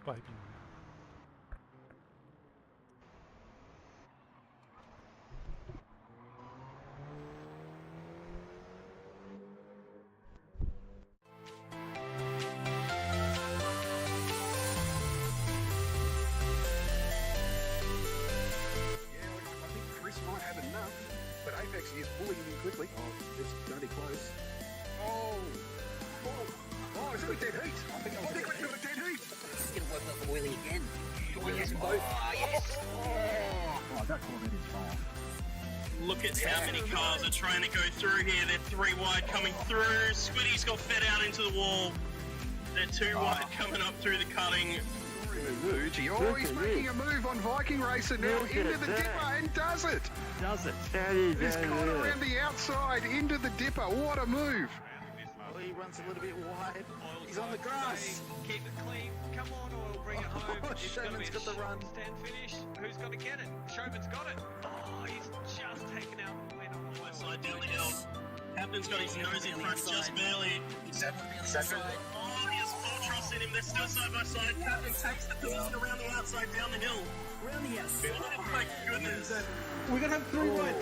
baby. But Apex is pulling him in quickly. Oh, it's going to be close. Oh, it's got a dead heat. I think it's got a dead heat. It's going to work off oily again. Oh, yes. Oh, that cornet is fine. Look at how many cars are trying to go through here. They're 3 wide coming through. Squiddy's got fed out into the wall. They're 2 wide coming up through the cutting. Oh, he's making a move on Viking Racer now into the dipper and does it. He's caught around the outside into the dipper. What a move. Oh, he runs a little bit wide. He's on the grass. Keep it clean. Come on, Oil, bring it home. Showman's got the run. Stand finish. Who's got to get it? Showman's got it. Oh, he's just taken out the win on the Right side down the hill. Captain's got his nose in front just barely. Oh, he has full trust in him. They're still side by side. Captain takes the position around the outside down the hill. Around the outside. Oh my goodness. We're going to have 3 wide.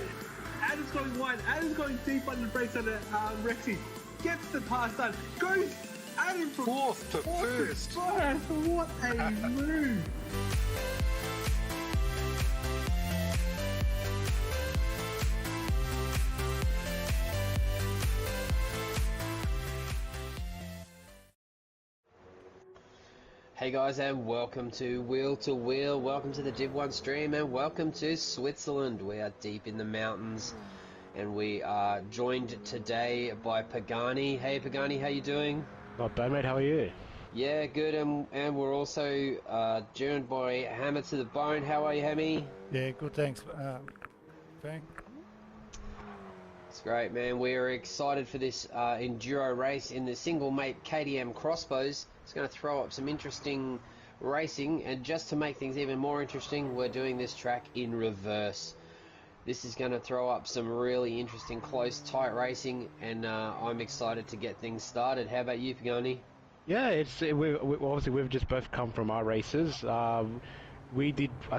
Adam's going wide. Adam's going deep on the brakes on the Rexy. Gets the pass done. Goes Adam from Fourth to first. What a move. Hey guys, and welcome to Wheel to Wheel, welcome to the Div 1 stream, and welcome to Switzerland. We are deep in the mountains, and we are joined today by Pagani. Hey Pagani, how you doing? Not bad, mate, how are you? Yeah, good, and we're also joined by Hammer to the Bone. How are you, Hammy? Yeah, good, thanks. Fang. It's great, man. We're excited for this enduro race in the single mate KTM crossbows. It's going to throw up some interesting racing, and just to make things even more interesting, we're doing this track in reverse. This is going to throw up some really interesting, close, tight racing, and I'm excited to get things started. How about you, Pagani? Yeah, obviously we've just both come from our races. I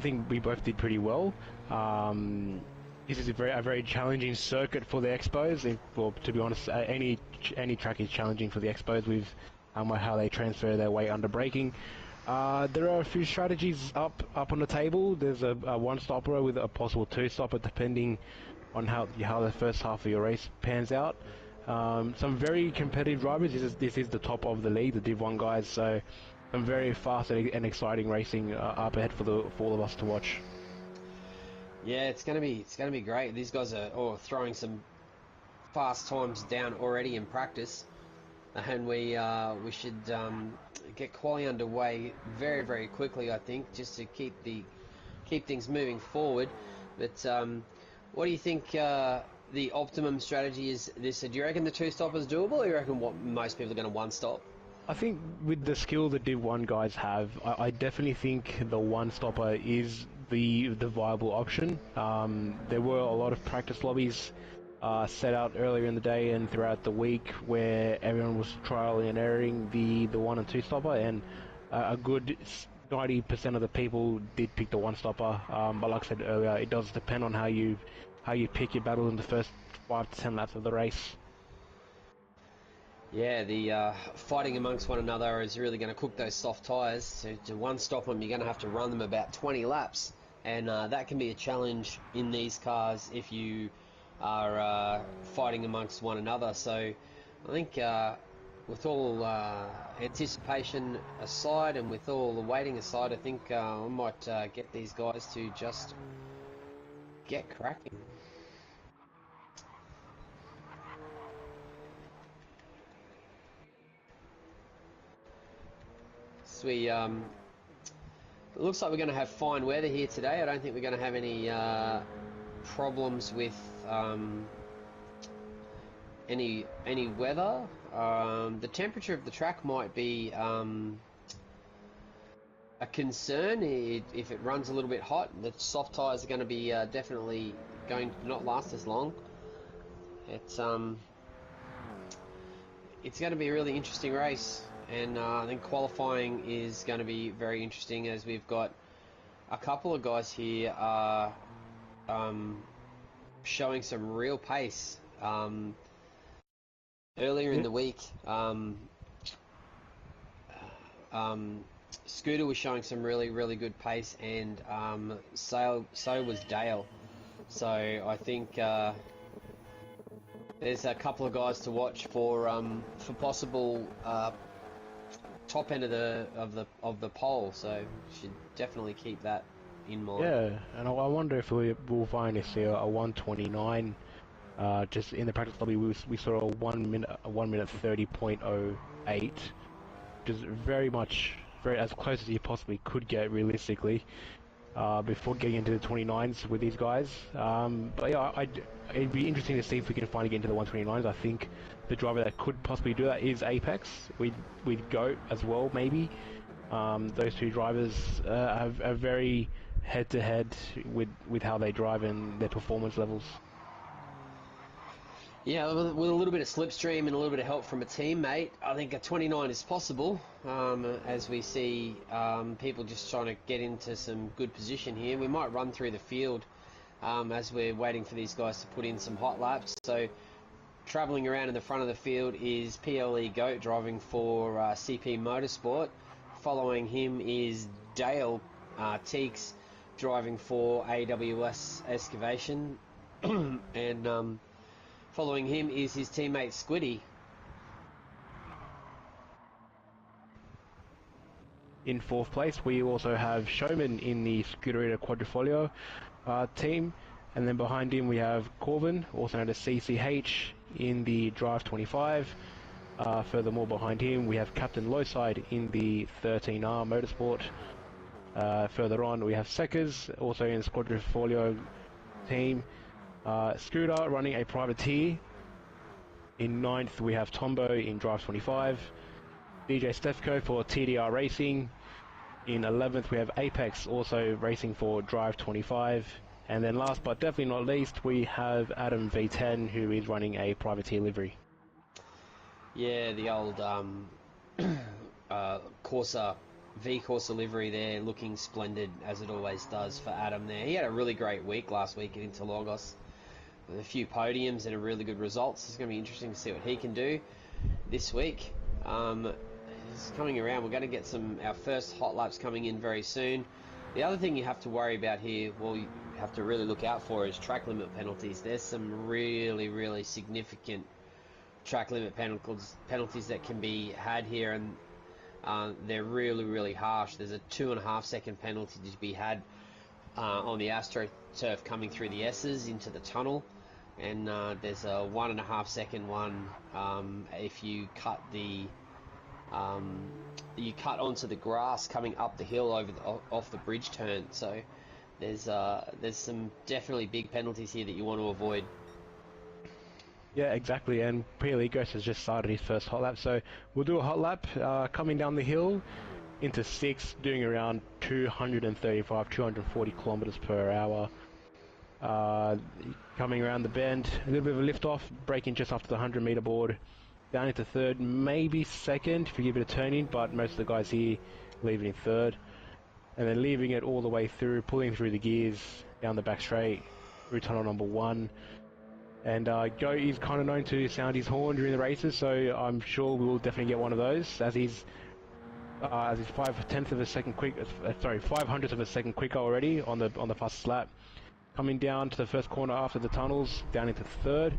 think we both did pretty well. This is a very challenging circuit for the Expos. Well, to be honest, any track is challenging for the Expos with how they transfer their weight under braking. There are a few strategies up on the table. There's a one-stopper with a possible two-stopper, depending on how the first half of your race pans out. Some very competitive drivers. This is the top of the league, the Div 1 guys. So some very fast and exciting racing up ahead for all of us to watch. Yeah, it's gonna be great. These guys are throwing some fast times down already in practice, and we should get quali underway very, very quickly, I think, just to keep things moving forward. But what do you think the optimum strategy is this? Do you reckon the two-stopper is doable, or do you reckon what most people are going to one-stop? I think with the skill the Div 1 guys have, I definitely think the one-stopper is the viable option. There were a lot of practice lobbies set out earlier in the day and throughout the week where everyone was trialing and erroring the one and two stopper, and a good 90% of the people did pick the one stopper. But like I said earlier, it does depend on how you pick your battle in the first 5 to 10 laps of the race. Yeah, the fighting amongst one another is really going to cook those soft tyres. To one-stop them, you're going to have to run them about 20 laps, and that can be a challenge in these cars if you are fighting amongst one another. So I think with all anticipation aside and with all the waiting aside, I think I might get these guys to just get cracking. So it looks like we're going to have fine weather here today. I don't think we're going to have any problems with any weather. The temperature of the track might be a concern if it runs a little bit hot. The soft tyres are going to be definitely going to not last as long. It's going to be a really interesting race. and I think qualifying is going to be very interesting, as we've got a couple of guys here showing some real pace. Earlier in the week, Scooter was showing some really good pace, and so was Dale. So I think there's a couple of guys to watch for possible top end of the poll. So should definitely keep that in mind. Yeah, and I wonder if we'll find a 129. Just in the practice lobby, we saw a 1 minute 30.08, which is very as close as you possibly could get realistically, before getting into the 29s with these guys. But yeah, it'd be interesting to see if we can finally get into the 129s. I think the driver that could possibly do that is Apex with Goat as well, maybe. Those two drivers are very head-to-head with how they drive and their performance levels. Yeah, with a little bit of slipstream and a little bit of help from a teammate, I think a 29 is possible, as we see people just trying to get into some good position here. We might run through the field as we're waiting for these guys to put in some hot laps. So travelling around in the front of the field is PLE Goat driving for CP Motorsport. Following him is Dale Teeks driving for AWS Excavation. And following him is his teammate Squiddy. In fourth place, we also have Showman in the Scooterita Quadrifolio team, and then behind him we have Corvin, also known as CCH, in the Drive 25. Furthermore, behind him we have Captain Lowside in the 13R Motorsport. Further on we have Seckers, also in the Quadrifolio team. Scooter running a privateer. In 9th we have Tombo in Drive 25. DJ Stefko for TDR Racing. In 11th we have Apex, also racing for Drive 25. And then last but definitely not least, we have Adam V10, who is running a privateer livery. Yeah, the old Corsa, V-Corsa livery there, looking splendid, as it always does for Adam there. He had a really great week last week at Interlagos, with a few podiums and a really good results. It's going to be interesting to see what he can do this week. It's coming around. We're going to get our first hot laps coming in very soon. The other thing you have to worry about here, well, you have to really look out for, is track limit penalties. There's some really significant track limit penalties that can be had here, and they're really harsh. There's a 2.5 second penalty to be had on the AstroTurf coming through the S's into the tunnel, and there's a 1.5 second one if you cut onto the grass coming up the hill off the bridge turn. So there's some definitely big penalties here that you want to avoid. Yeah, exactly, and PLE Ghost has just started his first hot lap, so we'll do a hot lap coming down the hill into 6, doing around 235, 240 kilometers per hour. Coming around the bend, a little bit of a lift off, braking just after the 100 meter board, down into 3rd, maybe 2nd if you give it a turn in, but most of the guys here leaving in 3rd, and then leaving it all the way through, pulling through the gears down the back straight through tunnel number 1. And Goat is kind of known to sound his horn during the races, so I'm sure we will definitely get one of those, as he's 5/10 of a second quick, 500th of a second quicker already on the fastest lap. Coming down to the first corner after the tunnels, down into 3rd,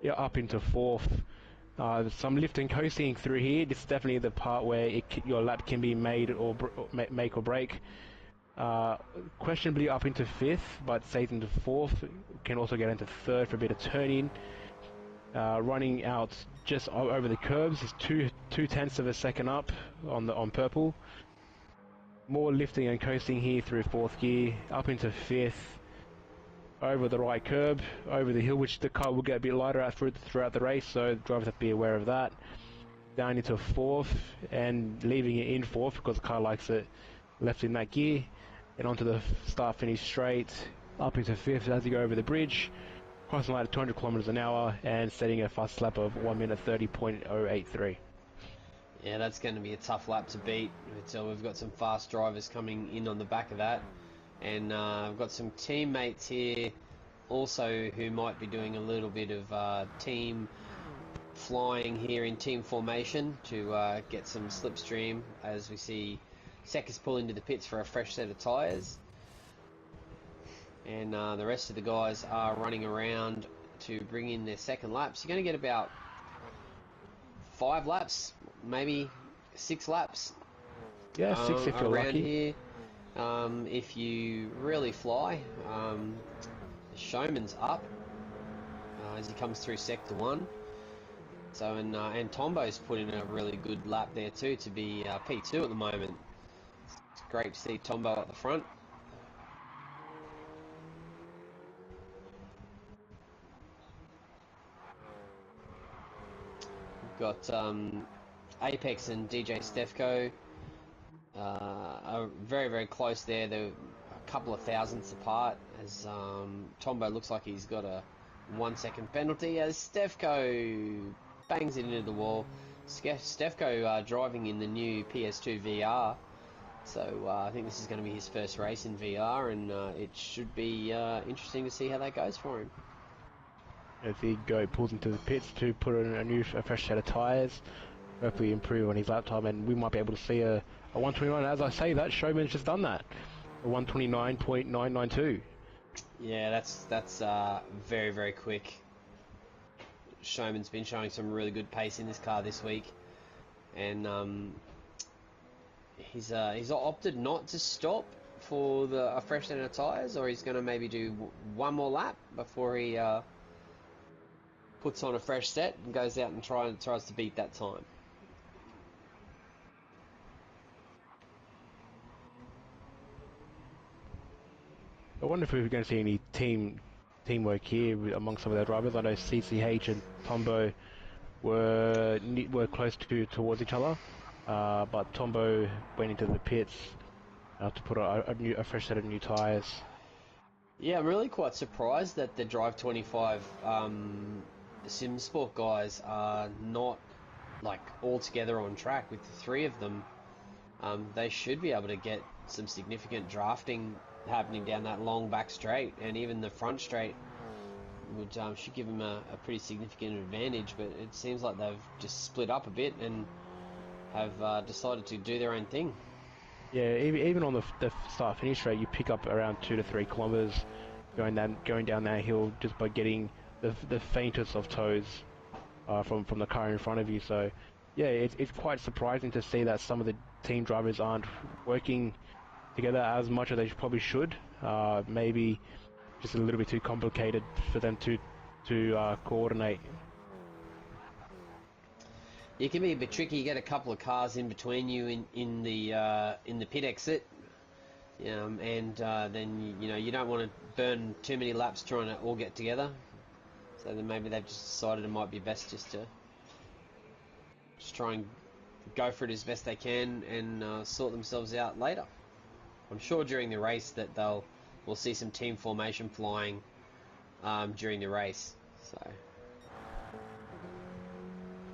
yeah, up into 4th. Some lift and coasting through here. This is definitely the part where your lap can be made or make or break. Questionably up into 5th, but stays into 4th. Can also get into 3rd for a bit of turning. Running out just over the curbs is 2/10 of a second up on purple. More lifting and coasting here through 4th gear, up into 5th. Over the right curb, over the hill, which the car will get a bit lighter at throughout the race, so drivers have to be aware of that. Down into 4th, and leaving it in 4th because the car likes it left in that gear. And onto the start-finish straight, up into 5th as you go over the bridge, crossing line at 200 kilometers an hour, and setting a fast lap of 1 minute 30.083. Yeah, that's going to be a tough lap to beat. So we've got some fast drivers coming in on the back of that. And I've got some teammates here also who might be doing a little bit of team flying here in team formation to get some slipstream as we see Seckers pull into the pits for a fresh set of tyres. And the rest of the guys are running around to bring in their second laps. You're going to get about 5 laps, maybe 6 laps. Yeah, 6 if you're around lucky. Here. If you really fly, the Showman's up as he comes through sector 1. So and Tombo's put in a really good lap there too to be P2 at the moment. It's great to see Tombo at the front. We've got Apex and DJ Stefko are very, very close there. They're a couple of thousandths apart as Tombo looks like he's got a 1 second penalty as Stefko bangs it into the wall. Stefko driving in the new PS2 VR, so I think this is going to be his first race in VR, and it should be interesting to see how that goes for him. As he pulls into the pits to put in a fresh set of tyres, hopefully improve on his lap time, and we might be able to see a 129. As I say that, Showman's just done that, a 129.992. Yeah, that's very, very quick. Showman's been showing some really good pace in this car this week, and he's opted not to stop for a fresh set of tyres, or he's going to maybe do one more lap before he puts on a fresh set and goes out and tries to beat that time. I wonder if we're going to see any teamwork here among some of their drivers. I know CCH and Tombo were close towards each other, but Tombo went into the pits to put a fresh set of new tyres. Yeah, I'm really quite surprised that the Drive 25 SimSport guys are not like all together on track. With the 3 of them, they should be able to get some significant drafting happening down that long back straight, and even the front straight would should give them a pretty significant advantage. But it seems like they've just split up a bit and have decided to do their own thing. Yeah, even on the start finish straight, you pick up around 2 to 3 kilometers going down that hill just by getting the faintest of toes from the car in front of you. So yeah, it's quite surprising to see that some of the team drivers aren't working together as much as they probably should. Maybe just a little bit too complicated for them to coordinate. It can be a bit tricky. You get a couple of cars in between you in the pit exit, and then you don't want to burn too many laps trying to all get together. So then maybe they've just decided it might be best just to try and go for it as best they can and sort themselves out later. I'm sure during the race that we'll see some team formation flying during the race. So.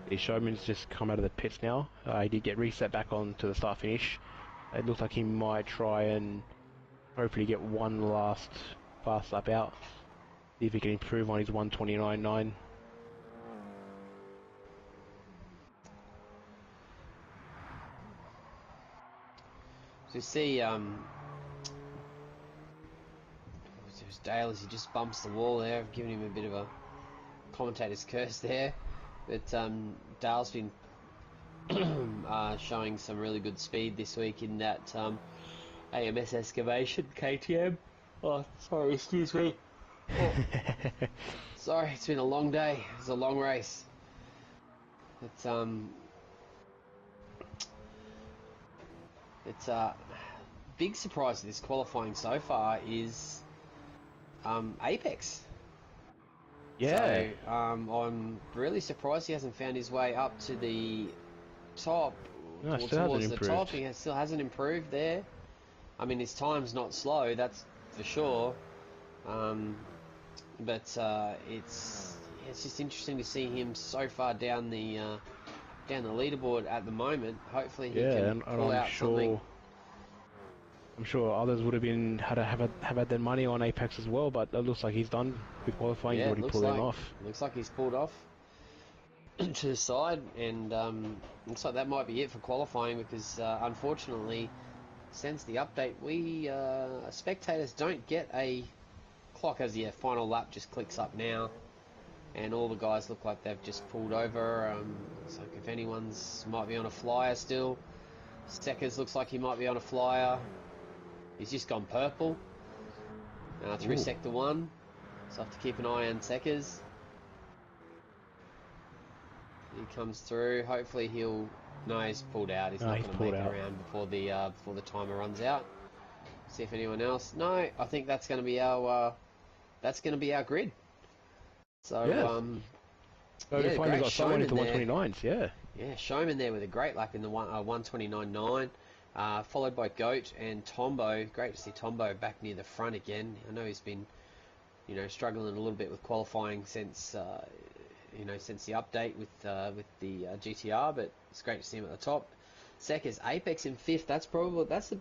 The Showman's just come out of the pits now. He did get reset back on to the start finish. It looks like he might try and hopefully get one last fast lap out. See if he can improve on his 129.9. So you see, there's Dale as he just bumps the wall there. I've given him a bit of a commentator's curse there. But Dale's been showing some really good speed this week in that AMS excavation KTM. Oh, sorry, excuse me. Oh. Sorry, it's been a long day. It's a long race. It's a big surprise of this qualifying so far is Apex. Yeah. So I'm really surprised he hasn't found his way up to the top. No, or still towards hasn't the top. improved. He still hasn't improved there. I mean, his time's not slow, that's for sure. But it's just interesting to see him so far down the down the leaderboard at the moment. Hopefully he Yeah, can and pull I'm out something. sure. I'm sure others would have been have had their money on Apex as well, but it looks like he's done with qualifying. He's Yeah, it already looks pulling like off. he's pulled off to the side, and looks like that might be it for qualifying because unfortunately, since the update, we spectators don't get a clock as the final lap just clicks up now, and all the guys look like they've just pulled over. So if anyone's might be on a flyer still, Seckers looks like he might be on a flyer. He's just gone purple through Ooh. sector 1, so I have to keep an eye on Seckers. He comes through. Hopefully he'll. No, he's pulled out. He's not He's going to pulled make it out. around before the timer runs out. See if anyone else. No, I think that's going to be our grid. So Yeah. So yeah, we finally great got someone into showman there. 129s. Yeah. Yeah, Showman there with a great lap in the 129.9, followed by Goat and Tombo. Great to see Tombo back near the front again. I know he's been, struggling a little bit with qualifying since, since the update with the GTR, but it's great to see him at the top. Seckers, Apex in 5th. That's a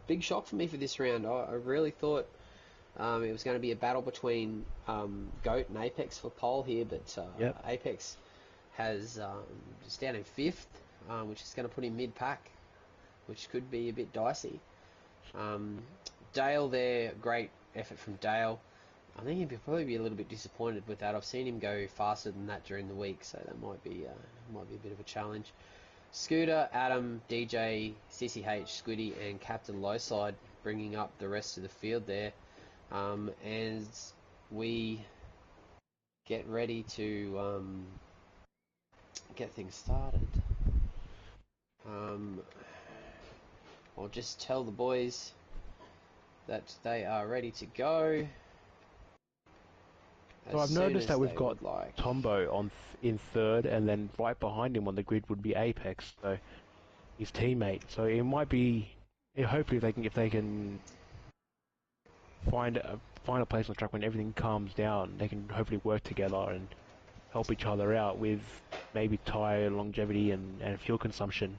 big shock for me for this round. I really thought it was going to be a battle between Goat and Apex for pole here, but Yep. Apex has just down in 5th, which is going to put him mid-pack, which could be a bit dicey. Dale there, great effort from Dale. I think he'd probably be a little bit disappointed with that. I've seen him go faster than that during the week, so that might be a bit of a challenge. Scooter, Adam, DJ, CCH, Squiddy, and Captain Lowside bringing up the rest of the field there, as we get ready to get things started. I'll just tell the boys that they are ready to go. So I've noticed that we've got like. Tombo in 3rd, and then right behind him on the grid would be Apex, so his teammate. So it might be, hopefully if they can find a place on the track when everything calms down, they can hopefully work together and help each other out with maybe tyre longevity and fuel consumption.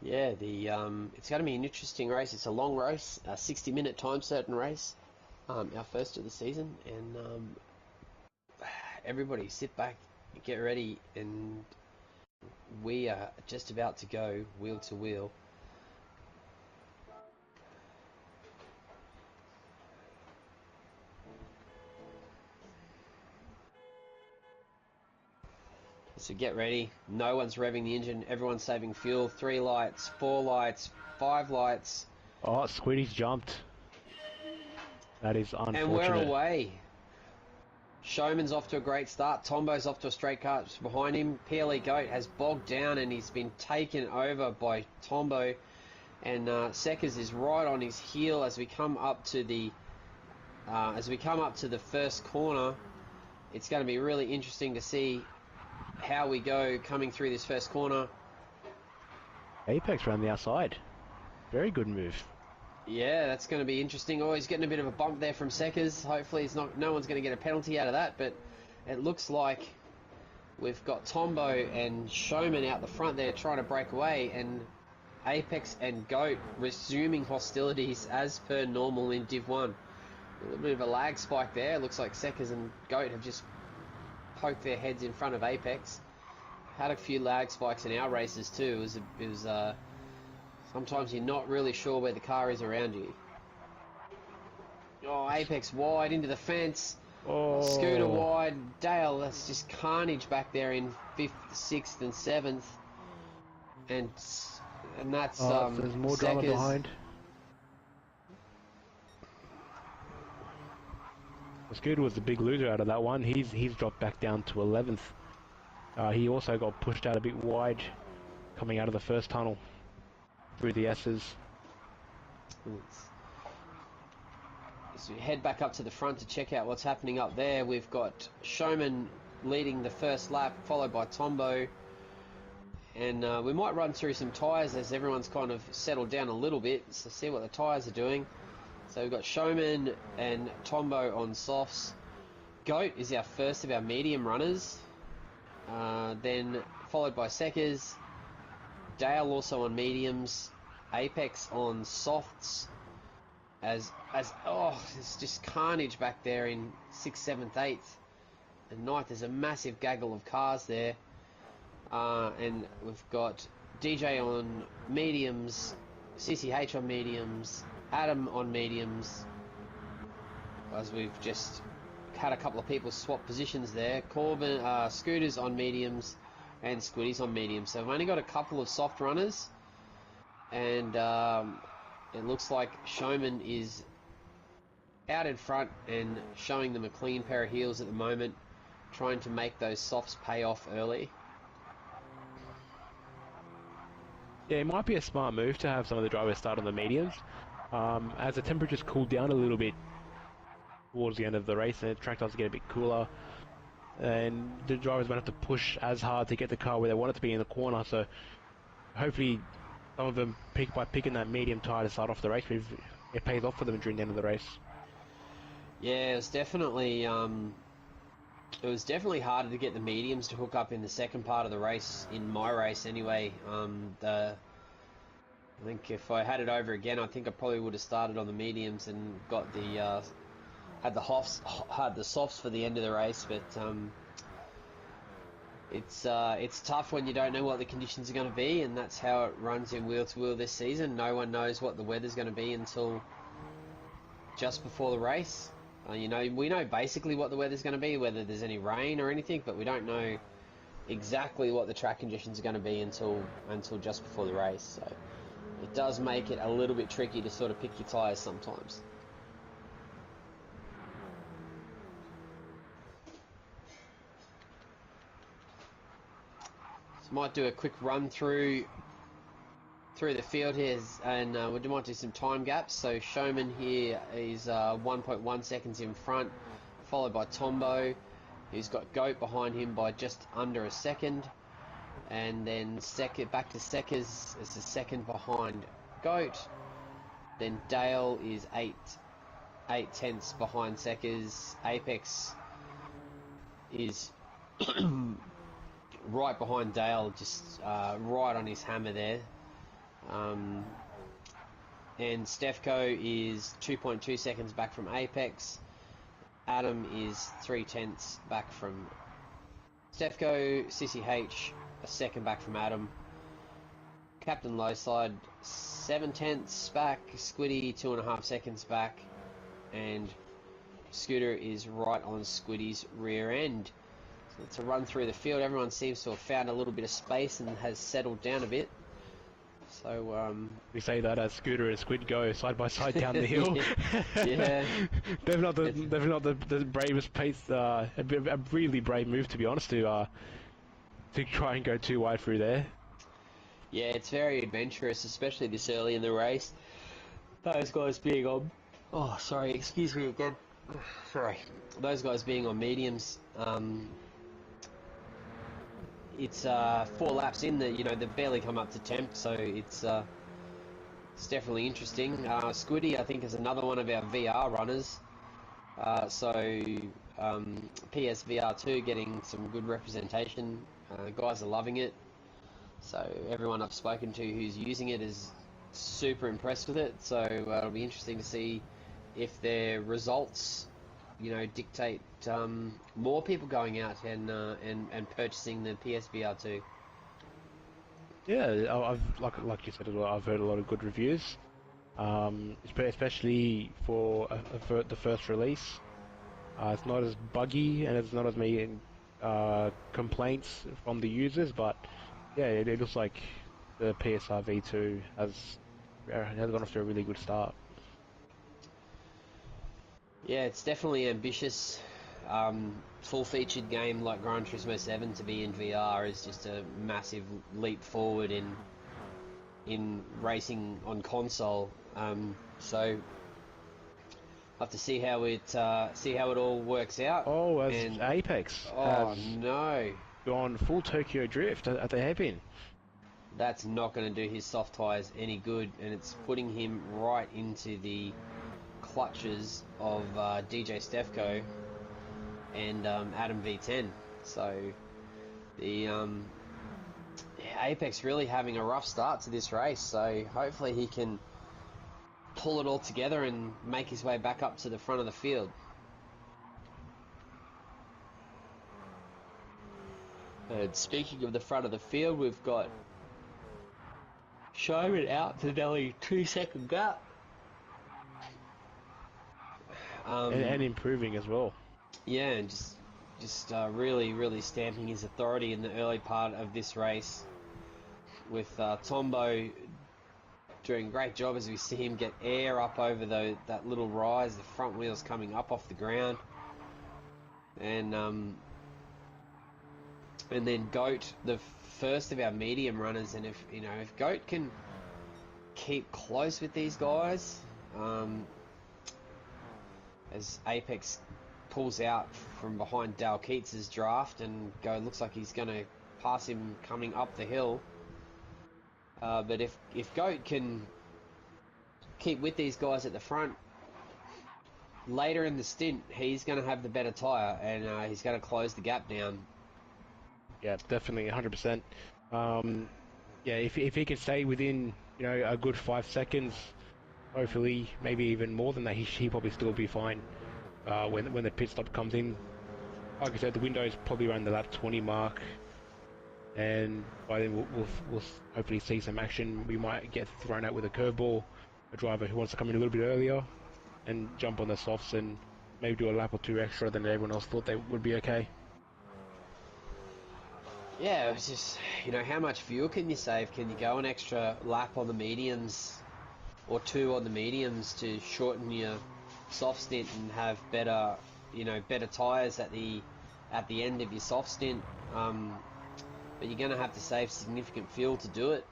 Yeah, it's going to be an interesting race. It's a long race, a 60-minute time certain race, our first of the season, and everybody sit back, get ready, and we are just about to go wheel to wheel. So get ready. No one's revving the engine. Everyone's saving fuel. 3 lights, 4 lights, 5 lights. Oh, Squiddy's jumped. That is unfortunate. And we're away. Showman's off to a great start. Tombo's off to a straight cut behind him. PLE Goat has bogged down and he's been taken over by Tombo. And Seckers is right on his heel as we come up to the first corner. It's going to be really interesting to see how we go coming through this first corner. Apex around the outside. Very good move. Yeah, that's going to be interesting. Oh, he's getting a bit of a bump there from Seckers. Hopefully no one's going to get a penalty out of that, but it looks like we've got Tombo and Showman out the front there trying to break away, and Apex and Goat resuming hostilities as per normal in Div 1. A little bit of a lag spike there. It looks like Seckers and Goat have just poked their heads in front of Apex. Had a few lag spikes in our races too. It was sometimes you're not really sure where the car is around you. Oh, Apex wide into the fence. Oh. Scooter wide. Dale, that's just carnage back there in 5th, 6th and 7th. And that's there's more drama Seckers. behind. Scooter was the big loser out of that one. He's dropped back down to 11th. He also got pushed out a bit wide coming out of the first tunnel through the S's. As we head back up to the front to check out what's happening up there, we've got Showman leading the first lap, followed by Tombo. And we might run through some tyres as everyone's kind of settled down a little bit, so see what the tyres are doing. So we've got Showman and Tombo on softs. Goat is our first of our medium runners. Then followed by Seckers, Dale also on mediums, Apex on softs. As it's just carnage back there in 6th, 7th, 8th, and 9th. There's a massive gaggle of cars there, and we've got DJ on mediums, CCH on mediums, Adam on mediums, as we've just had a couple of people swap positions there. Corbin, Scooters on mediums, and Squiddy's on mediums. So we've only got a couple of soft runners, and it looks like Showman is out in front and showing them a clean pair of heels at the moment, trying to make those softs pay off early. Yeah, it might be a smart move to have some of the drivers start on the mediums. As the temperatures cool down a little bit towards the end of the race, and the track does get a bit cooler, and the drivers won't have to push as hard to get the car where they want it to be in the corner. So hopefully some of them pick by picking that medium tyre to start off the race, it pays off for them during the end of the race. Yeah, it was definitely harder to get the mediums to hook up in the second part of the race, in my race anyway. I think if I had it over again, I think I probably would have started on the mediums and got the had the softs for the end of the race. But it's tough when you don't know what the conditions are going to be, and that's how it runs in wheel to wheel this season. No one knows what the weather's going to be until just before the race. We know basically what the weather's going to be, whether there's any rain or anything, but we don't know exactly what the track conditions are going to be until just before the race. So it does make it a little bit tricky to sort of pick your tyres sometimes. So might do a quick run through the field here, and we might do some time gaps. So Showman here is 1.1 seconds in front, followed by Tombo, who's got Goat behind him by just under a second, and then back to Seckers is a second behind Goat. Then Dale is 8/10 behind Seckers. Apex is right behind Dale, just right on his hammer there. And Stefko is 2.2 seconds back from Apex. Adam is 3/10 back from Stefko. CCH a second back from Adam. Captain Lowside 7/10 back. Squiddy 2.5 seconds back, and Scooter is right on Squiddy's rear end. So let's run through the field. Everyone seems to have found a little bit of space and has settled down a bit. So we say that as Scooter and Squid go side by side down the hill. Yeah, they've not the bravest pace. A really brave move, to be honest, to try and go too wide through there. Yeah, it's very adventurous, especially this early in the race. Those guys being on... Oh, sorry, excuse me again. Sorry. Those guys being on mediums, it's 4 laps in that, they've barely come up to temp, so it's definitely interesting. Squiddy, I think, is another one of our VR runners. PSVR2 getting some good representation. Guys are loving it. So everyone I've spoken to who's using it is super impressed with it. So it'll be interesting to see if their results, dictate more people going out and purchasing the PSVR2. Yeah, I've like you said as well. I've heard a lot of good reviews, especially for the first release. It's not as buggy and it's not as many complaints from the users, but yeah, it looks like the PSR V2 has gone off to a really good start. Yeah, it's definitely ambitious. Full-featured game like Gran Turismo 7 to be in VR is just a massive leap forward in racing on console. So I'll have to see how it all works out. Oh, as Apex has no, gone full Tokyo Drift at the hairpin. That's not going to do his soft tyres any good, and it's putting him right into the clutches of DJ Stefko and Adam V10. So Apex really having a rough start to this race, so hopefully he can pull it all together and make his way back up to the front of the field. And speaking of the front of the field, we've got Showman out to nearly 2-second gap. And improving as well. Yeah, and just really stamping his authority in the early part of this race, with Tombo doing a great job as we see him get air up over that little rise, the front wheels coming up off the ground, and then Goat, the first of our medium runners. And if Goat can keep close with these guys, as Apex pulls out from behind Dale Keats's draft and looks like he's going to pass him coming up the hill. But if Goat can keep with these guys at the front, later in the stint, he's going to have the better tyre, and he's going to close the gap down. Yeah, definitely, 100%. Yeah, if he can stay within, a good 5 seconds, hopefully, maybe even more than that, he probably still be fine when the pit stop comes in. Like I said, the window is probably around the lap 20 mark, and by then we'll hopefully see some action. We might get thrown out with a curveball, a driver who wants to come in a little bit earlier and jump on the softs and maybe do a lap or two extra than everyone else thought they would be okay. Yeah, it's just, how much fuel can you save? Can you go an extra lap on the mediums or two on the mediums to shorten your soft stint and have better tyres at the end of your soft stint? But you're going to have to save significant fuel to do it,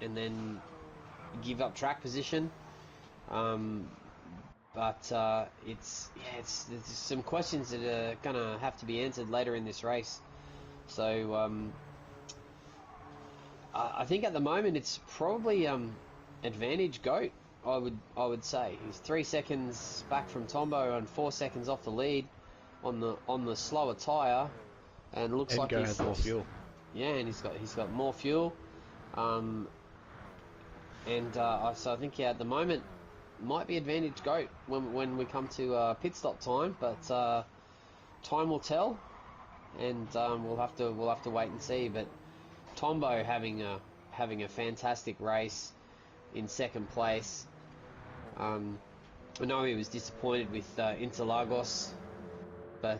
and then give up track position. But there's some questions that are going to have to be answered later in this race. So I think at the moment it's probably advantage Goat. I would say he's 3 seconds back from Tombo and 4 seconds off the lead on the slower tyre, and looks like he's more fuel. Yeah, and he's got more fuel. So I think at the moment might be advantage Goat when we come to pit stop time, but time will tell, and we'll have to wait and see. But Tombo having a fantastic race in second place. I know he was disappointed with Interlagos, but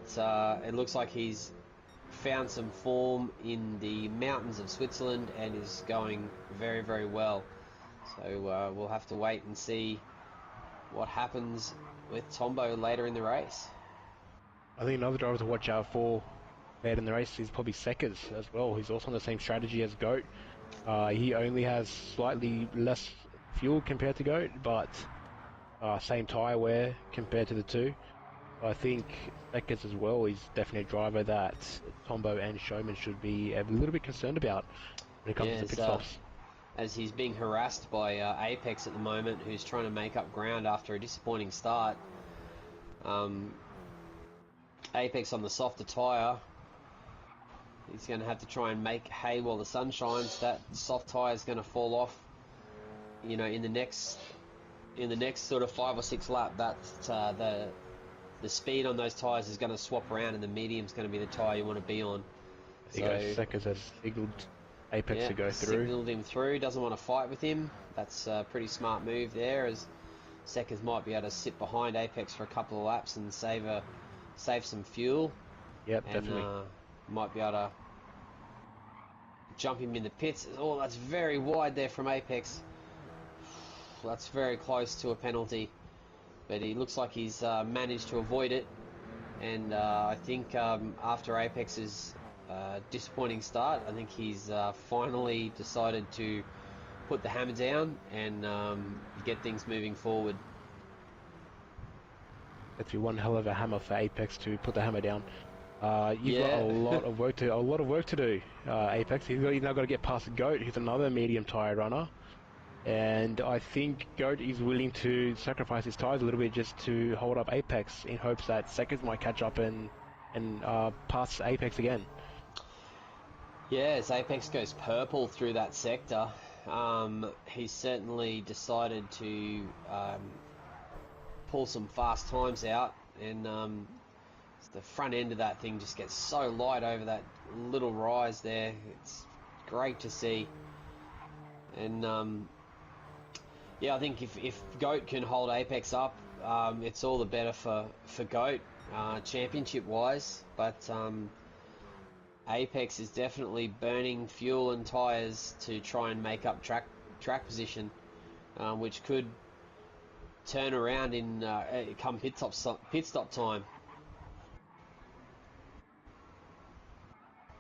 it looks like he's found some form in the mountains of Switzerland and is going very, very well. So we'll have to wait and see what happens with Tombo later in the race. I think another driver to watch out for later in the race is probably Seckers as well. He's also on the same strategy as Goat. He only has slightly less fuel compared to Goat, but same tyre wear compared to the two. I think Seckers as well is definitely a driver that Tombo and Showman should be a little bit concerned about when it comes to pit stops. As he's being harassed by Apex at the moment, who's trying to make up ground after a disappointing start. Apex on the softer tyre. He's going to have to try and make hay while the sun shines. That soft tyre is going to fall off, in the next sort of 5 or 6 lap. That's the speed on those tyres is going to swap around, and the medium's going to be the tyre you want to be on. Seckers has signalled Apex to go through. Signalled him through. Doesn't want to fight with him. That's a pretty smart move there, as Seckers might be able to sit behind Apex for a couple of laps and save some fuel. Yep, and, definitely. Might be able to jump him in the pits. Oh, that's very wide there from Apex. That's very close to a penalty, but he looks like he's managed to avoid it. And I think after Apex's disappointing start, I think he's finally decided to put the hammer down and get things moving forward. That'd be one hell of a hammer for Apex to put the hammer down. You've got a lot of work to do, Apex. He's now got to get past Goat, who's another medium tyre runner, and I think Goat is willing to sacrifice his tyres a little bit just to hold up Apex in hopes that Seckers might catch up and pass Apex again. Yeah, it's definitely. As he's being harassed by Apex at the moment, who's trying to make up ground after a disappointing start. Yeah, as Apex goes purple through that sector, he's certainly decided to pull some fast times out, and the front end of that thing just gets so light over that little rise there. It's great to see. And yeah, I think if Goat can hold Apex up, it's all the better for Goat, championship wise. But Apex is definitely burning fuel and tyres to try and make up track position, which could turn around in come pit stop time.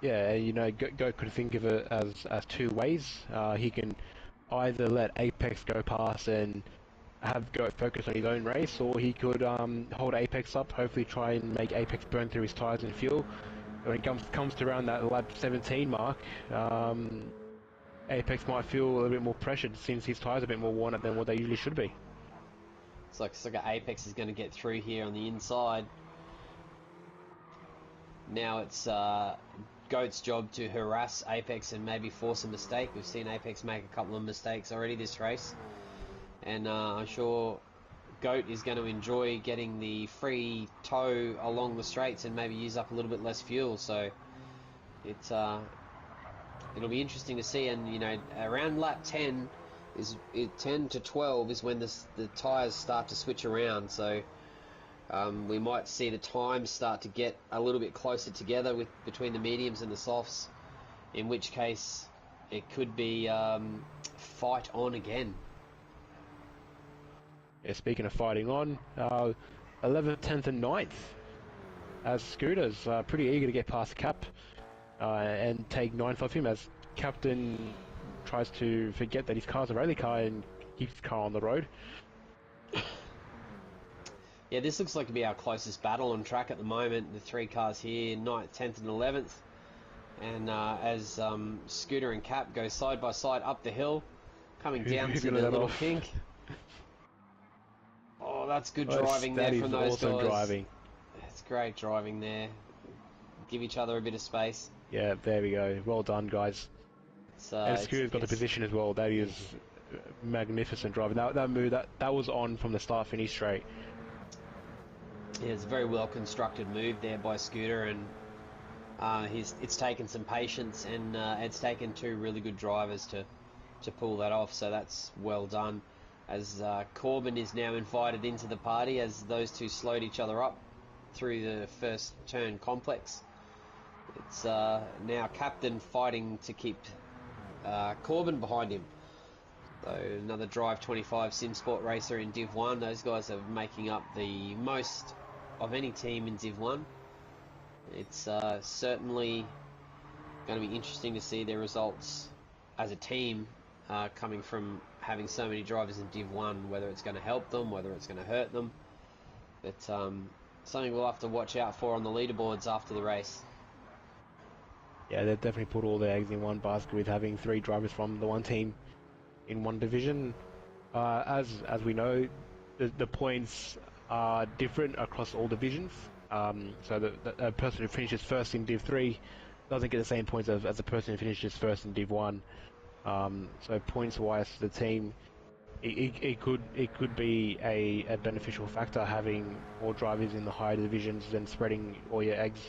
Yeah, you know, Goat could think of it as two ways. He can either let Apex go past and have Goat focus on his own race, or he could hold Apex up, hopefully try and make Apex burn through his tyres and fuel. When it comes to around that lap 17 mark, Apex might feel a little bit more pressured since his tyres are a bit more worn out than what they usually should be. It's like Apex is going to get through here on the inside. Now it's Goat's job to harass Apex and maybe force a mistake. We've seen Apex make a couple of mistakes already this race, and I'm sure Goat is going to enjoy getting the free tow along the straights and maybe use up a little bit less fuel. So it'll be interesting to see. And you know, around lap 10 10 to 12 is when the tyres start to switch around. So we might see the times start to get a little bit closer together between the mediums and the softs, in which case it could be fight on again. Yeah, speaking of fighting on, 11th, 10th and 9th as Scooters pretty eager to get past Cap and take 9th off him as Captain tries to forget that his car's a rally car and keeps his car on the road. Yeah, this looks like to be our closest battle on track at the moment. The three cars here, 9th, 10th and 11th. And as Scooter and Cap go side by side up the hill, coming down to the little kink. Oh, that's good driving there from those guys. Awesome driving. It's great driving there. Give each other a bit of space. Yeah, there we go. Well done, guys. And Scooter's got the position as well. That is magnificent driving. That move, that was on from the start finish straight. Yeah, it's a very well constructed move there by Scooter, and it's taken some patience, and it's taken two really good drivers to pull that off. So that's well done. As Corbin is now invited into the party, as those two slowed each other up through the first turn complex. It's now Captain fighting to keep Corbin behind him. So another Drive 25 SimSport racer in Div 1. Those guys are making up the most of any team in Div 1. It's certainly going to be interesting to see their results as a team coming from having so many drivers in Div 1, whether it's going to help them, whether it's going to hurt them. But something we'll have to watch out for on the leaderboards after the race. Yeah, they've definitely put all their eggs in one basket with having three drivers from the one team in one division. As we know, the points are different across all divisions. So the person who finishes first in Div 3 doesn't get the same points as the person who finishes first in Div 1. So points-wise for the team, it could be a beneficial factor having more drivers in the higher divisions than spreading all your eggs.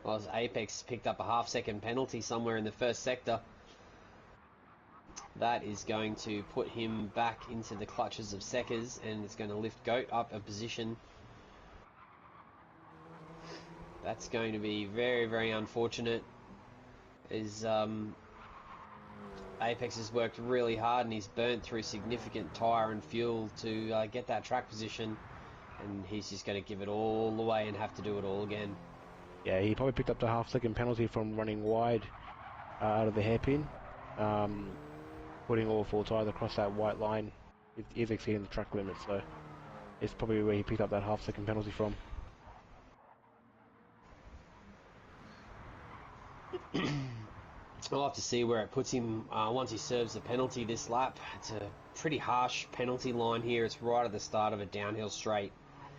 Well, as Apex picked up a half-second penalty somewhere in the first sector, that is going to put him back into the clutches of Seckers, and it's going to lift Goat up a position. That's going to be very, very unfortunate. As Apex has worked really hard and he's burnt through significant tyre and fuel to get that track position, and he's just going to give it all away and have to do it all again. Yeah, he probably picked up the half-second penalty from running wide out of the hairpin. Putting all four tyres across that white line is exceeding the track limit, so it's probably where he picked up that half-second penalty from. We'll have to see where it puts him once he serves the penalty this lap. It's a pretty harsh penalty line here. It's right at the start of a downhill straight.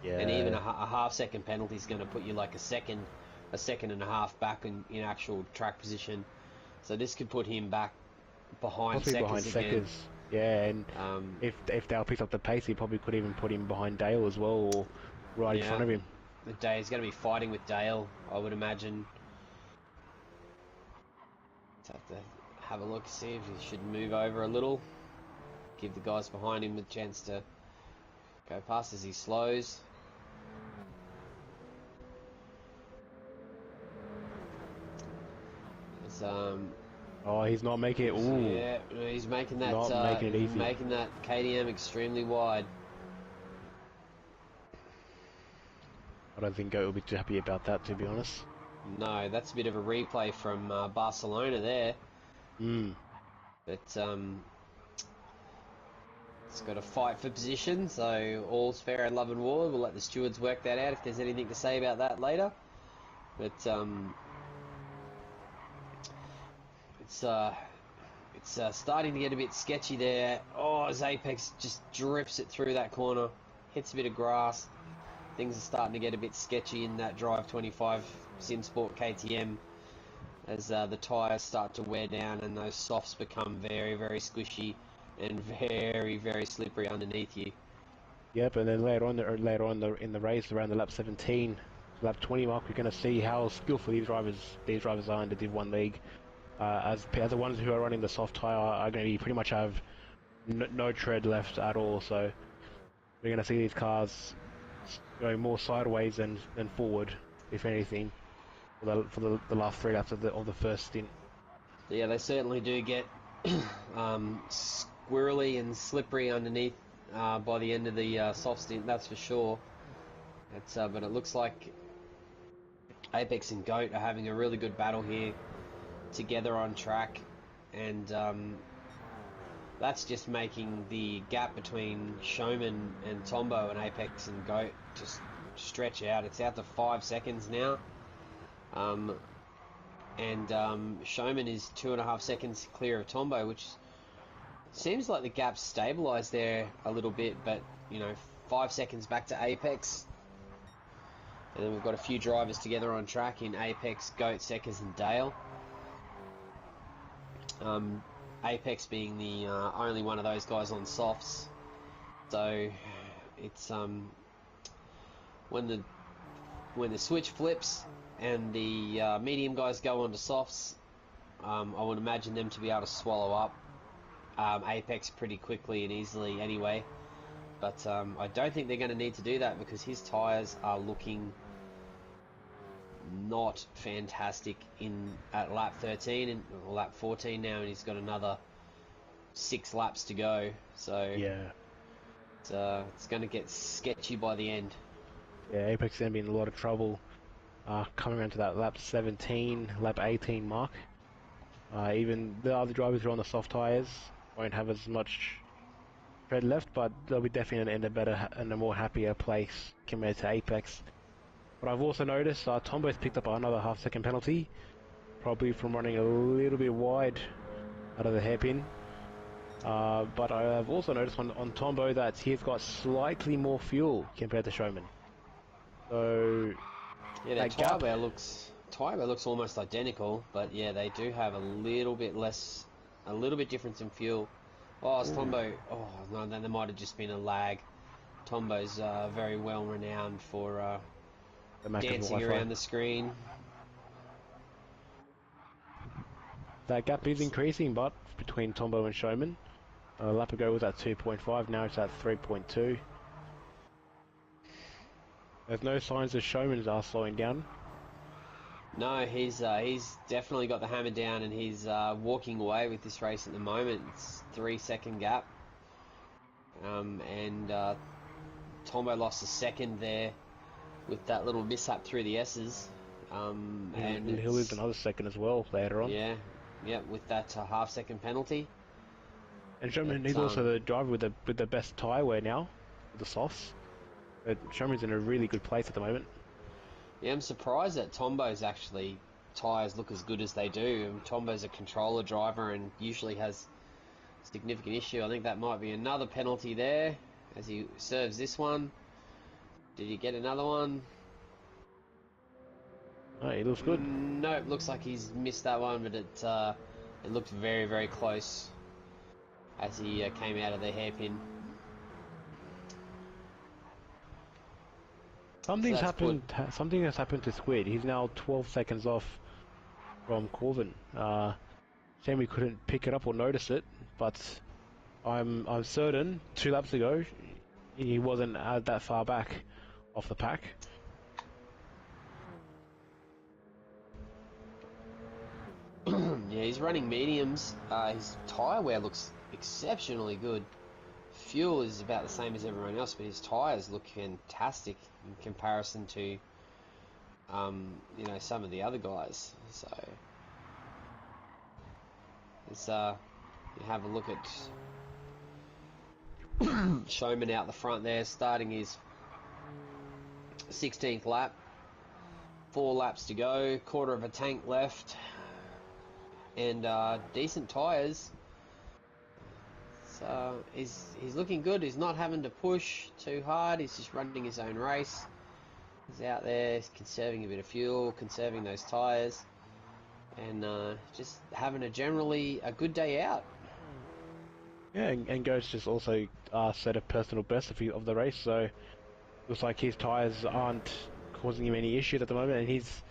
Yeah. And even a half-second penalty is going to put you like a second a second and a half back in actual track position. So this could put him back behind Seckers again. Yeah, and if Dale picks up the pace, he probably could even put him behind Dale as well, or right in front of him. He's going to be fighting with Dale, I would imagine. Just have to have a look, see if he should move over a little. Give the guys behind him a chance to go past as he slows. Oh, he's not making it. Ooh. Yeah, he's making that. Not making it easy. Making that KDM extremely wide. I don't think Goat will be too happy about that, to be honest. No, that's a bit of a replay from Barcelona there. But it's got a fight for position, so all's fair in love and war. We'll let the stewards work that out if there's anything to say about that later. But it's starting to get a bit sketchy there. Oh, as Apex just drips it through that corner, hits a bit of grass. Things are starting to get a bit sketchy in that Drive 25 SimSport KTM as the tyres start to wear down and those softs become very, very squishy and very, very slippery underneath you. Yep, and then later on in the race, around the lap 17, lap 20 mark, we're going to see how skillful these drivers are in the Div 1 league. As the ones who are running the soft tyre are going to pretty much have no tread left at all, so we're going to see these cars going more sideways than forward, if anything, for the last 3 laps of the first stint. Yeah, they certainly do get squirrely and slippery underneath by the end of the soft stint, that's for sure. But it looks like Apex and Goat are having a really good battle here together on track, and that's just making the gap between Showman and Tombo and Apex and Goat just stretch out. It's out to 5 seconds now, and Showman is 2.5 seconds clear of Tombo, which seems like the gap's stabilised there a little bit, but 5 seconds back to Apex. And then we've got a few drivers together on track in Apex, Goat, Seckers and Dale. Apex being the only one of those guys on softs, so it's when the switch flips and the medium guys go onto softs, I would imagine them to be able to swallow up Apex pretty quickly and easily anyway, but I don't think they're going to need to do that because his tyres are looking not fantastic at lap 13 or lap 14 now, and he's got another 6 laps to go, so yeah, it's going to get sketchy by the end. Yeah, Apex is going to be in a lot of trouble coming around to that lap 17, lap 18 mark. Even the other drivers who are on the soft tyres won't have as much tread left, but they'll be definitely in a better and a more happier place compared to Apex. But I've also noticed Tombo's picked up another half-second penalty, probably from running a little bit wide out of the hairpin. But I have also noticed on Tombo that he's got slightly more fuel compared to Showman. So yeah, their tyre wear looks almost identical, but yeah, they do have a little bit difference in fuel. Oh, it's Tombo. Oh no, then there might have just been a lag. Tombo's very well renowned for dancing around the screen. That gap is increasing, but between Tombo and Showman. A lap ago was at 2.5, now it's at 3.2. There's no signs that Showman's are slowing down. No, he's definitely got the hammer down, and he's walking away with this race at the moment. It's 3-second gap, and Tombo lost a second there with that little mishap through the S's. And he'll lose another second as well later on. Yeah, with that half-second penalty. And Showman, he's also the driver with the best tyre wear now, with the softs. But Showman's in a really good place at the moment. Yeah, I'm surprised that Tombo's actually tyres look as good as they do. Tombo's a controller driver and usually has a significant issue. I think that might be another penalty there as he serves this one. Did he get another one? Oh, he looks good. No, it looks like he's missed that one, but it looked very, very close as he came out of the hairpin. Something has good. happened to Squid. He's now 12 seconds off from Corvin. Shame we couldn't pick it up or notice it, but I'm certain 2 laps ago he wasn't that far back off the pack. Yeah, he's running mediums. His tyre wear looks exceptionally good. Fuel is about the same as everyone else, but his tyres look fantastic in comparison to, you know, some of the other guys. So, let's you have a look at Showman out the front there, starting his 16th lap. 4 laps to go, quarter of a tank left, and decent tyres. So he's looking good. He's not having to push too hard. He's just running his own race. He's out there conserving a bit of fuel, conserving those tyres, and just having a good day out. Yeah, and Ghost just also set a personal best of the race, so looks like his tyres aren't causing him any issues at the moment, and he's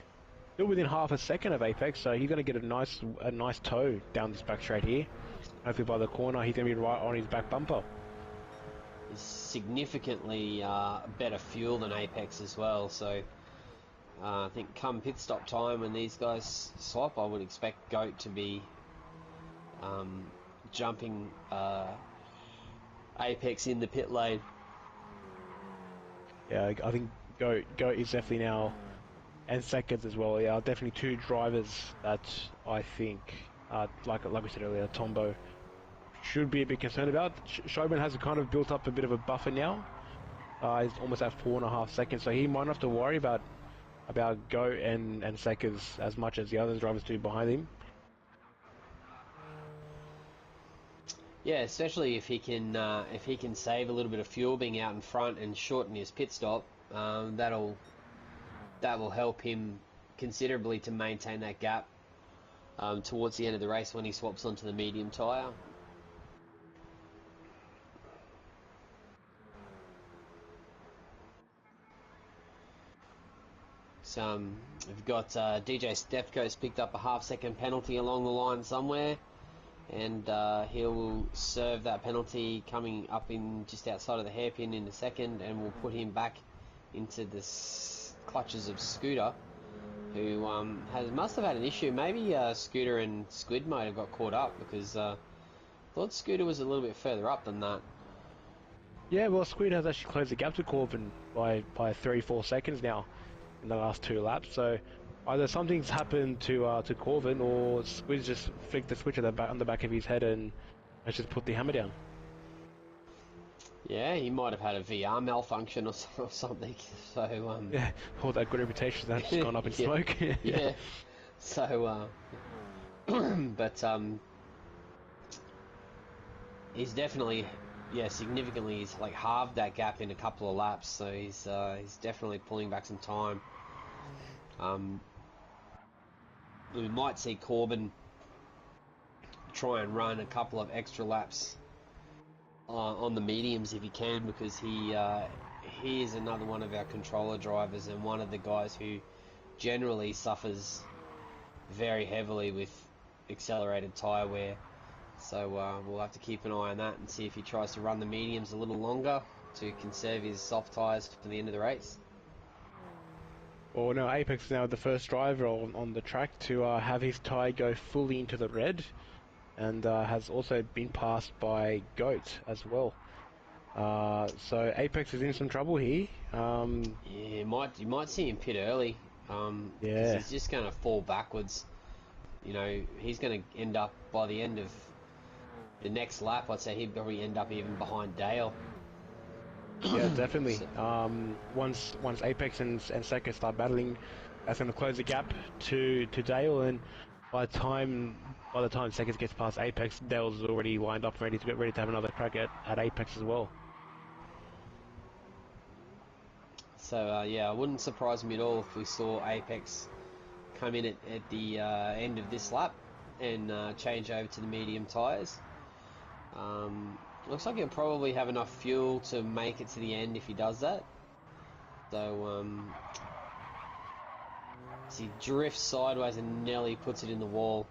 still within half a second of Apex, so he's going to get a nice tow down this back straight here. Hopefully by the corner he's going to be right on his back bumper. It's significantly better fuel than Apex as well, so I think come pit stop time when these guys swap, I would expect Goat to be jumping Apex in the pit lane. Yeah, I think Goat is definitely now, and Seconds as well. Yeah, definitely 2 drivers that I think, like we said earlier, Tombo should be a bit concerned about. Showman has kind of built up a bit of a buffer now. He's almost at 4.5 seconds, so he might not have to worry about Goat and Seconds as much as the other drivers do behind him. Yeah, especially if he can save a little bit of fuel being out in front and shorten his pit stop, that will help him considerably to maintain that gap towards the end of the race when he swaps onto the medium tyre. So we've got DJ Stefko's picked up a half-second penalty along the line somewhere, and he will serve that penalty coming up in just outside of the hairpin in a second, and we'll put him back into the clutches of Scooter, who must have had an issue. Maybe Scooter and Squid might have got caught up, because I thought Scooter was a little bit further up than that. Yeah, well, Squid has actually closed the gap to Corbin by 3-4 seconds now in the last 2 laps. So either something's happened to Corvin, or Squid's just flicked the switch on the back of his head and has just put the hammer down. Yeah, he might have had a VR malfunction or something. So yeah, all that good reputation that's just gone up in smoke. Yeah. So, but he's definitely, significantly. He's like halved that gap in a couple of laps. So he's definitely pulling back some time. We might see Corbin try and run a couple of extra laps on the mediums if he can, because he is another one of our controller drivers and one of the guys who generally suffers very heavily with accelerated tyre wear. So we'll have to keep an eye on that and see if he tries to run the mediums a little longer to conserve his soft tyres for the end of the race. Well, no, Apex is now the first driver on the track to have his tyre go fully into the red, and has also been passed by Goat as well. So Apex is in some trouble here. Yeah, you might see him pit early. Because he's just going to fall backwards. You know, he's going to end up by the end of the next lap. I'd say he'd probably end up even behind Dale. Yeah, definitely. Once Apex and Seka start battling, that's going to close the gap to Dale, and by the time Seka gets past Apex, Dale's already lined up ready to have another crack at Apex as well. So yeah, it wouldn't surprise me at all if we saw Apex come in at the end of this lap and change over to the medium tyres. Looks like he'll probably have enough fuel to make it to the end if he does that. So, as he drifts sideways and nearly puts it in the wall.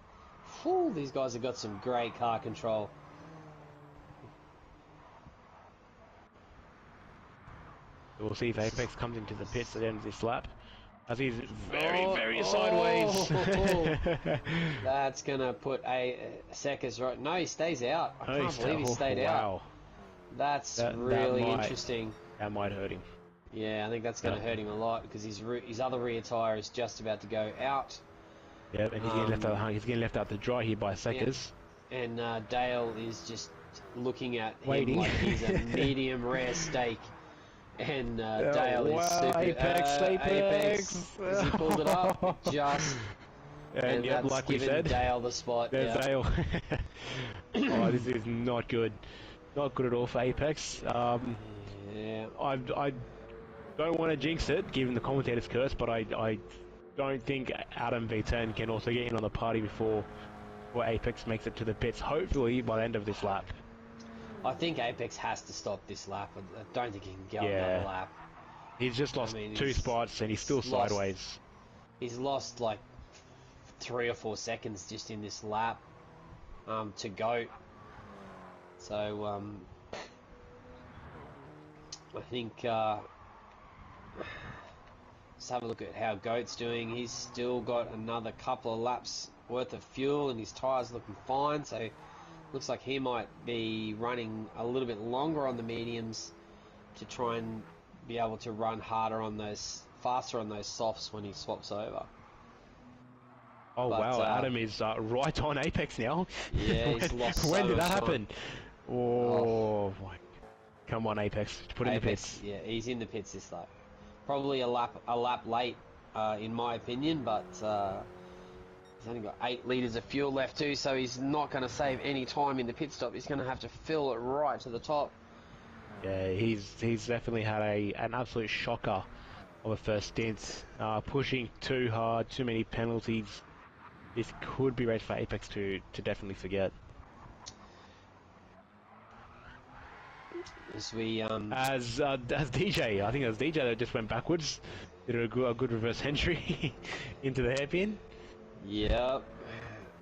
Whew, these guys have got some great car control. We'll see if Apex comes into the pits at the end of this lap. As he's very sideways. That's gonna put Seckers right. No, he stays out. I can't believe he stayed out. That's really interesting. That might hurt him. Yeah, I think that's going to hurt him a lot because his other rear tyre is just about to go out. Yeah, and he's getting left out to dry here by Seckers. Yeah. And Dale is just looking at waiting. him like he's a medium rare steak. And Dale is super... Apex! As he pulled it up, just... And yeah, that's like we given said, Dale the spot. There's Dale. Oh, this is not good. Not good at all for Apex. Yeah. I don't want to jinx it, given the commentator's curse, but I don't think Adam V10 can also get in on the party before Apex makes it to the pits, hopefully by the end of this lap. I think Apex has to stop this lap. I don't think he can go another lap. He's just lost 2 spots and he's still sideways. He's lost like 3 or 4 seconds just in this lap to GOAT. So I think let's have a look at how GOAT's doing. He's still got another couple of laps worth of fuel and his tyres looking fine, so looks like he might be running a little bit longer on the mediums to try and be able to run harder on those, faster on those softs when he swaps over. Oh wow, Adam is right on Apex now. Yeah, he's lost so when did that much happen? time. Oh, come on Apex, put in the pits. Yeah, he's in the pits this lap. Probably a lap late, in my opinion, but he's only got 8 litres of fuel left too, so he's not going to save any time in the pit stop. He's going to have to fill it right to the top. Yeah, he's definitely had an absolute shocker of a first stint. Pushing too hard, too many penalties. This could be race for Apex to definitely forget. As we as DJ, I think it was DJ that just went backwards, did a good reverse entry into the hairpin. Yep,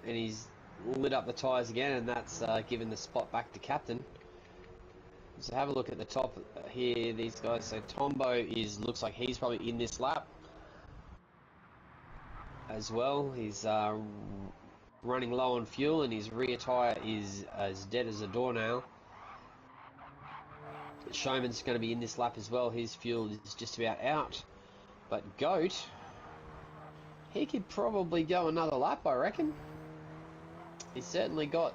and he's lit up the tyres again, and that's given the spot back to captain. So have a look at the top here, these guys. So Tombo looks like he's probably in this lap as well. He's running low on fuel, and his rear tyre is as dead as a doornail. Showman's going to be in this lap as well. His fuel is just about out. But GOAT, he could probably go another lap, I reckon. He's certainly got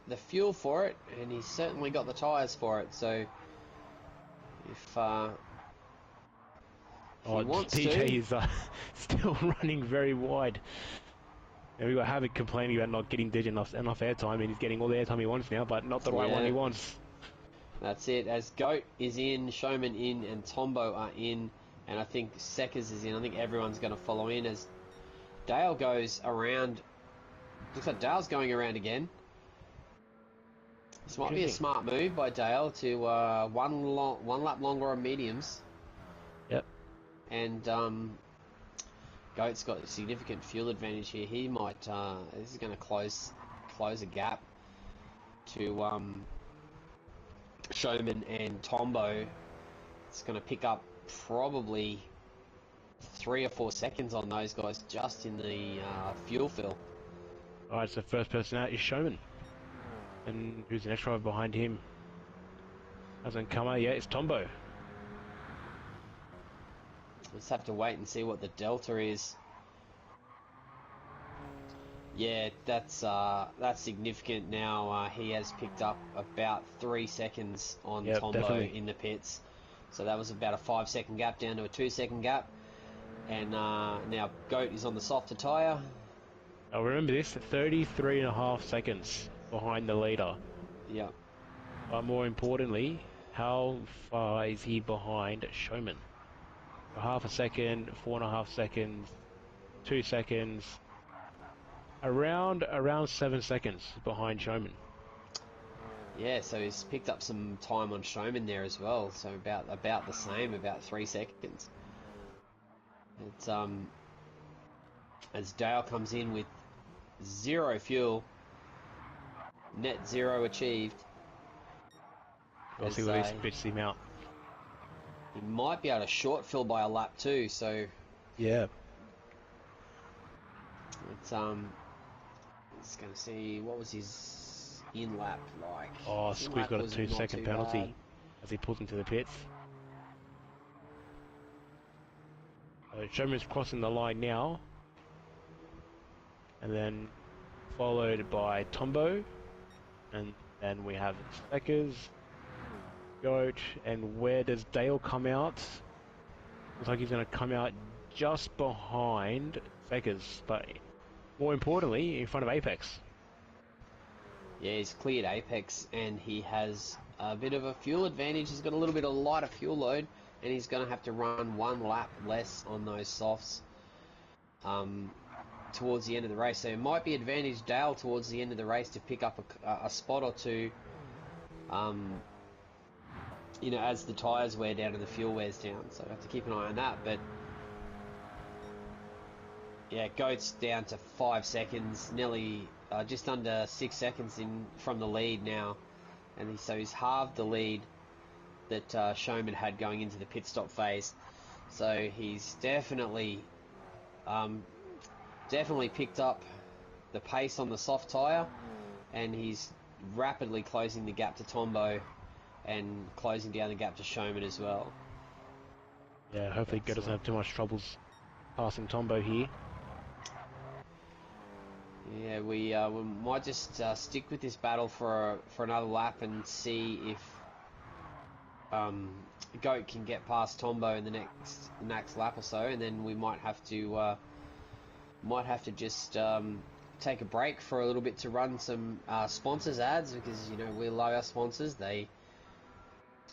the fuel for it, and he's certainly got the tyres for it. So if he wants DJ to... is still running very wide. And we've got Havoc complaining about not getting DJ enough airtime, and he's getting all the airtime he wants now, but not the right one he wants. That's it. As GOAT is in, Showman in, and Tombo are in, and I think Seckers is in. I think everyone's going to follow in as Dale goes around. Looks like Dale's going around again. This might be a smart move by Dale to one lap longer on mediums. Yep. And GOAT's got a significant fuel advantage here. He might. This is going to close a gap to Showman and Tombo. It's going to pick up probably 3 or 4 seconds on those guys just in the fuel fill. Alright, so first person out is Showman. And who's the next driver behind him? Hasn't come out yet, it's Tombo. Let's have to wait and see what the delta is. Yeah, that's significant now. He has picked up about 3 seconds on Tombo definitely in the pits. So that was about a 5-second gap down to a 2-second gap. And now GOAT is on the softer tyre. Now remember this, 33.5 seconds behind the leader. Yeah. But more importantly, how far is he behind Showman? 0.5 second, 4.5 seconds. 2 seconds. Around 7 seconds behind Showman. Yeah, so he's picked up some time on Showman there as well. So about the same, about 3 seconds. It's as Dale comes in with 0 fuel, net 0 achieved. We'll see where he spits him out. He might be able to short fill by a lap too. So yeah, it's It's going to see what was his in lap like. Oh, His Squee's in-lap got a was 2 not second too penalty bad. as he pulls into the pits. Showman's crossing the line now, and then followed by Tombo, and then we have Speckers, Goat, and where does Dale come out? Looks like he's going to come out just behind Speckers, but more importantly, in front of Apex. Yeah, he's cleared Apex, and he has a bit of a fuel advantage. He's got a little bit of lighter fuel load, and he's going to have to run 1 lap less on those softs towards the end of the race. So it might be advantage Dale towards the end of the race to pick up a spot or two, you know, as the tyres wear down and the fuel wears down. So I have to keep an eye on that. But yeah, Goat's down to 5 seconds, nearly just under 6 seconds in from the lead now, and so he's halved the lead that Showman had going into the pit stop phase. So he's definitely picked up the pace on the soft tyre, and he's rapidly closing the gap to Tombo and closing down the gap to Showman as well. Yeah, hopefully Goat doesn't have too much troubles passing Tombo here. Yeah, we might just stick with this battle for another lap and see if Goat can get past Tombo in the next lap or so, and then we might have to just take a break for a little bit to run some sponsors ads, because you know we love our sponsors. They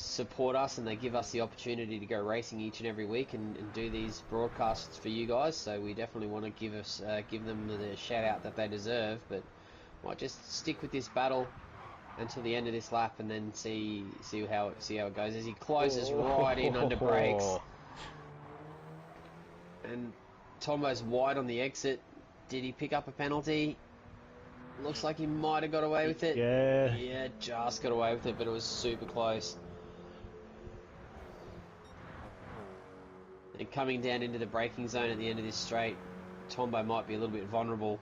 support us and they give us the opportunity to go racing each and every week and do these broadcasts for you guys. So we definitely want to give them the shout out that they deserve. But might just stick with this battle until the end of this lap, and then see how it goes as he closes right in under brakes. And Tombo's wide on the exit. Did he pick up a penalty? Looks like he might have got away with it. Yeah, just got away with it, but it was super close. And coming down into the braking zone at the end of this straight, Tombo might be a little bit vulnerable.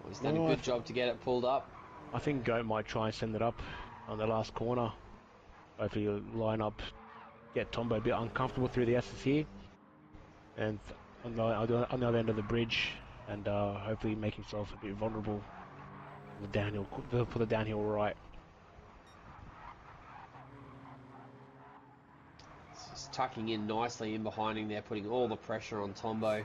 Well, he's done a good job to get it pulled up. I think Goat might try and send it up on the last corner. Hopefully he'll line up, get Tombo a bit uncomfortable through the S's here, and on the other end of the bridge, and hopefully make himself a bit vulnerable for the downhill right. Just tucking in nicely in behind him there, putting all the pressure on Tombo.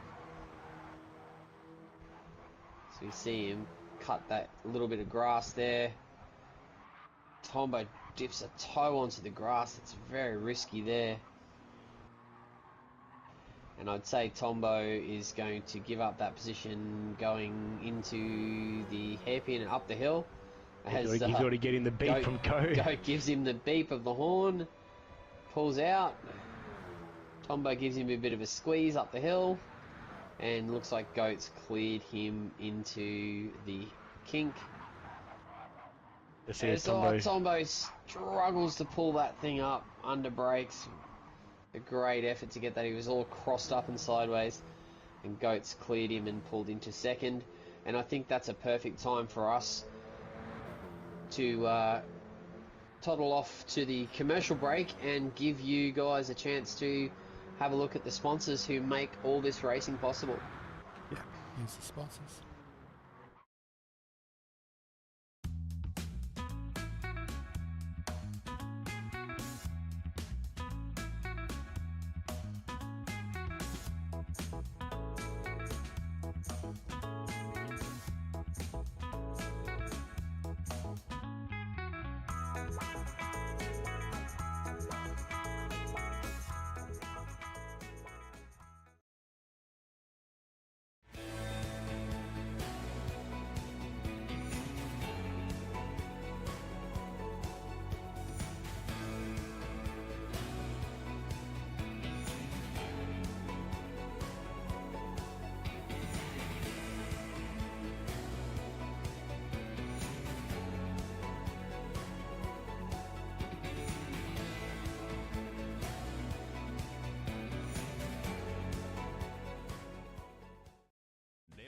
So you see him cut that little bit of grass there. Tombo dips a toe onto the grass. It's very risky there. And I'd say Tombo is going to give up that position going into the hairpin and up the hill. He's already getting the beep from Goat. Goat gives him the beep of the horn, pulls out. Tombo gives him a bit of a squeeze up the hill, and looks like Goat's cleared him into the kink. Tombo struggles to pull that thing up under brakes. A great effort to get that. He was all crossed up and sideways, and Goat's cleared him and pulled into second. And I think that's a perfect time for us to toddle off to the commercial break and give you guys a chance to have a look at the sponsors who make all this racing possible. Yeah, here's the sponsors.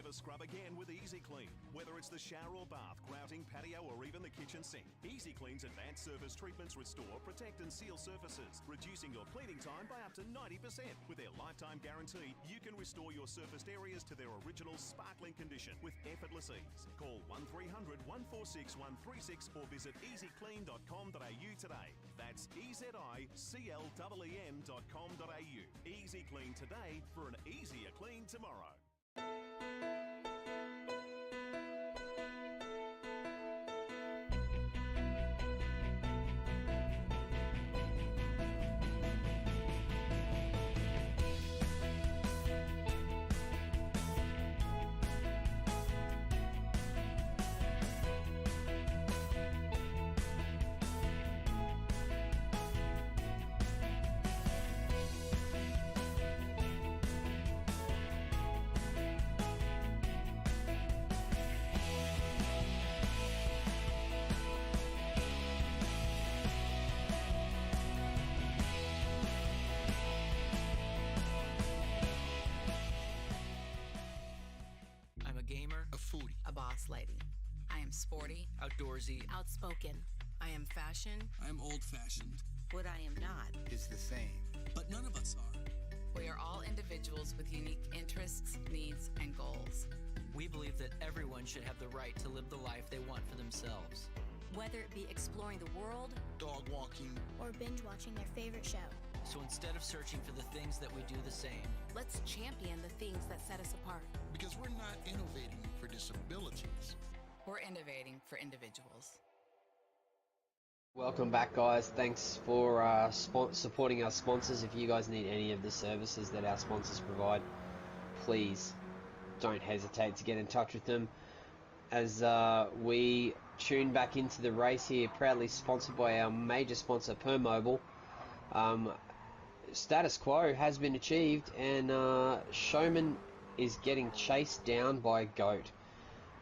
Never scrub again with Easy Clean. Whether it's the shower or bath, grouting, patio, or even the kitchen sink, Easy Clean's advanced surface treatments restore, protect, and seal surfaces, reducing your cleaning time by up to 90%. With their lifetime guarantee, you can restore your surfaced areas to their original sparkling condition with effortless ease. Call 1300 146 136 or visit easyclean.com.au today. That's EasyClean.com.au. Easy Clean today for an easier clean tomorrow. I'm a gamer, a foodie, a boss lady. I am sporty, outdoorsy, outspoken. I am fashion. I am old-fashioned. What I am not is the same. But none of us are. We are all individuals with unique interests, needs, and goals. We believe that everyone should have the right to live the life they want for themselves. Whether it be exploring the world, Dog walking, or binge watching their favorite show. So instead of searching for the things that we do the same, Let's champion the things that set us apart. Because we're not innovating for disabilities. We're innovating for individuals. Welcome back, guys. Thanks for supporting our sponsors. If you guys need any of the services that our sponsors provide, please don't hesitate to get in touch with them. As we tune back into the race here, proudly sponsored by our major sponsor, Permobile. Status quo has been achieved, and Showman is getting chased down by Goat.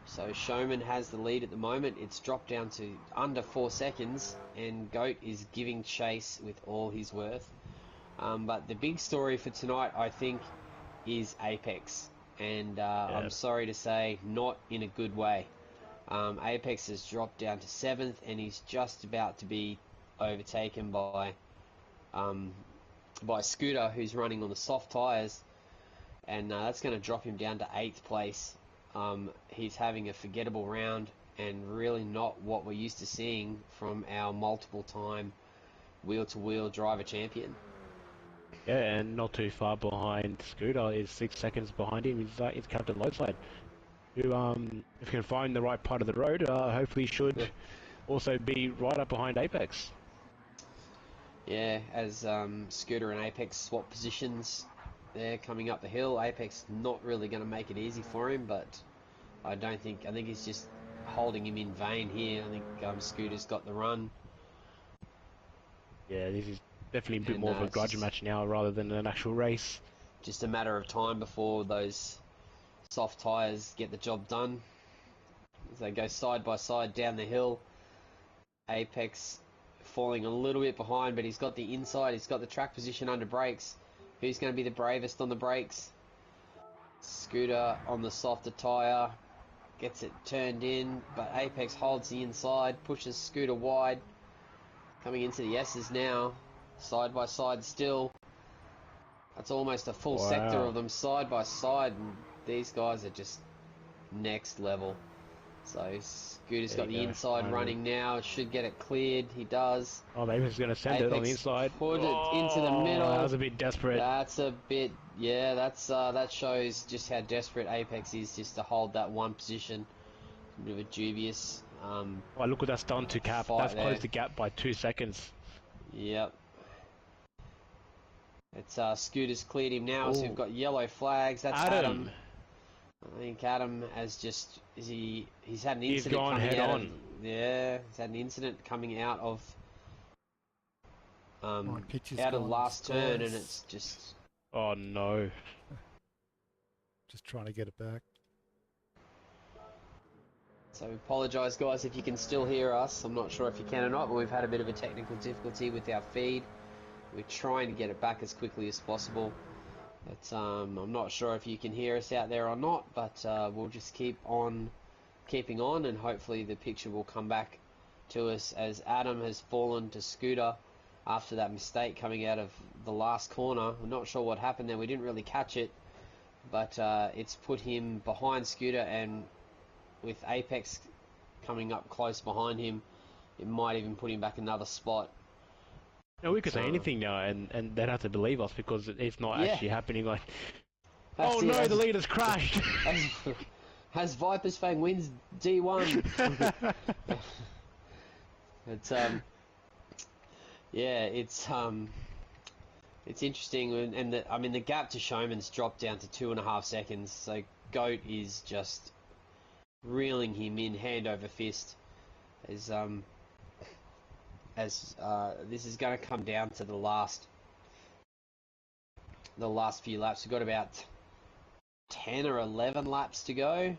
So Showman has the lead at the moment. It's dropped down to under 4 seconds, and Goat is giving chase with all his worth. But the big story for tonight, I think, is Apex. And I'm sorry to say, not in a good way. Apex has dropped down to 7th, and he's just about to be overtaken by Scooter, who's running on the soft tyres, and that's going to drop him down to 8th place. He's having a forgettable round, and really not what we're used to seeing from our multiple-time wheel-to-wheel driver champion. Yeah, and not too far behind Scooter is 6 seconds behind him. Is Captain Lowside, who, if he can find the right part of the road, hopefully should also be right up behind Apex. Yeah, as Scooter and Apex swap positions, they're coming up the hill. Apex not really going to make it easy for him, but I think he's just holding him in vain here. I think Scooter's got the run. Yeah, this is definitely a bit more of a grudge match now rather than an actual race. Just a matter of time before those soft tyres get the job done. As they go side by side down the hill, Apex falling a little bit behind, but he's got the inside, he's got the track position under brakes. Who's going to be the bravest on the brakes? Scooter on the softer tyre, gets it turned in, but Apex holds the inside, pushes Scooter wide. Coming into the S's now, side by side still. That's almost a full sector of them side by side, and these guys are just next level. So Scooter's got the inside running now. Should get it cleared. He does. Oh, maybe he's going to send it on the inside. Put it into the middle. That was a bit desperate. That's a bit, yeah. That shows just how desperate Apex is just to hold that one position. A bit of a dubious. Oh, look what that's done to Cap. That's closed the gap by 2 seconds. Yep. It's Scooter's cleared him now, so we've got yellow flags. That's Adam. I think Adam has just he's had an incident. He's gone head on. Yeah, he's had an incident coming out of last turn, and it's just. Oh no! Just trying to get it back. So we apologise, guys, if you can still hear us. I'm not sure if you can or not, but we've had a bit of a technical difficulty with our feed. We're trying to get it back as quickly as possible. It's, I'm not sure if you can hear us out there or not, but we'll just keep on keeping on, and hopefully the picture will come back to us as Adam has fallen to Scooter after that mistake coming out of the last corner. I'm not sure what happened there. We didn't really catch it, but it's put him behind Scooter, and with Apex coming up close behind him, it might even put him back another spot. No, we could say anything now, and they'd have to believe us because it's not actually happening. Like, oh no, the leader's crashed. As Viper's Fang wins D1. It's yeah, it's interesting, and the gap to Showman's dropped down to 2.5 seconds. So Goat is just reeling him in hand over fist. As this is going to come down to the last few laps. We've got about 10 or 11 laps to go.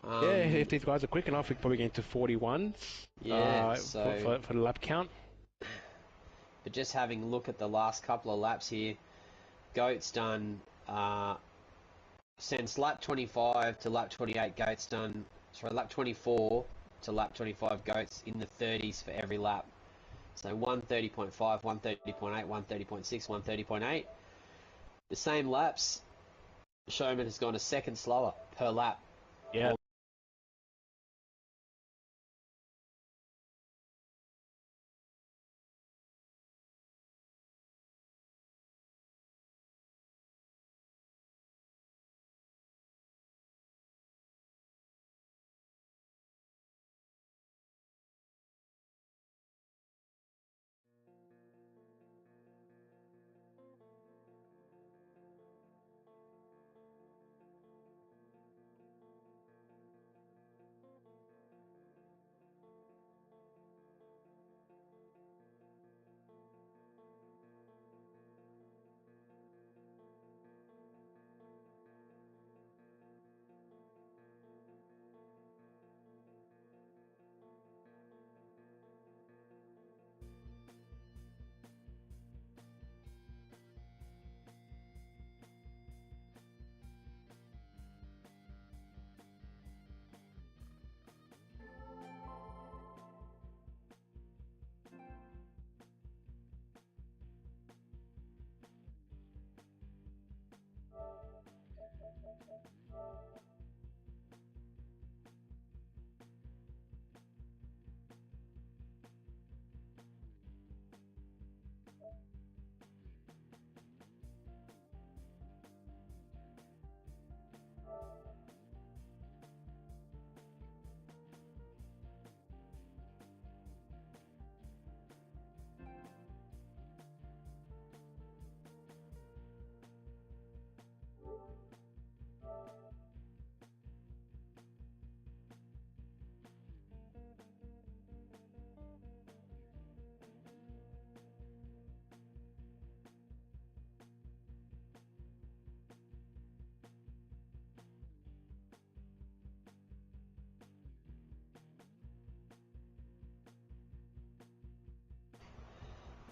Yeah, if these guys are quick enough, we can probably get into 41s. Yeah, for the lap count. But just having a look at the last couple of laps here, Goat's done since lap 25 to lap 28. Goat's done lap 24 to lap 25. Goat's in the 30s for every lap. So 130.5, 130.8, 130.6, 130.8. The same laps, Showman has gone a second slower per lap. Yeah.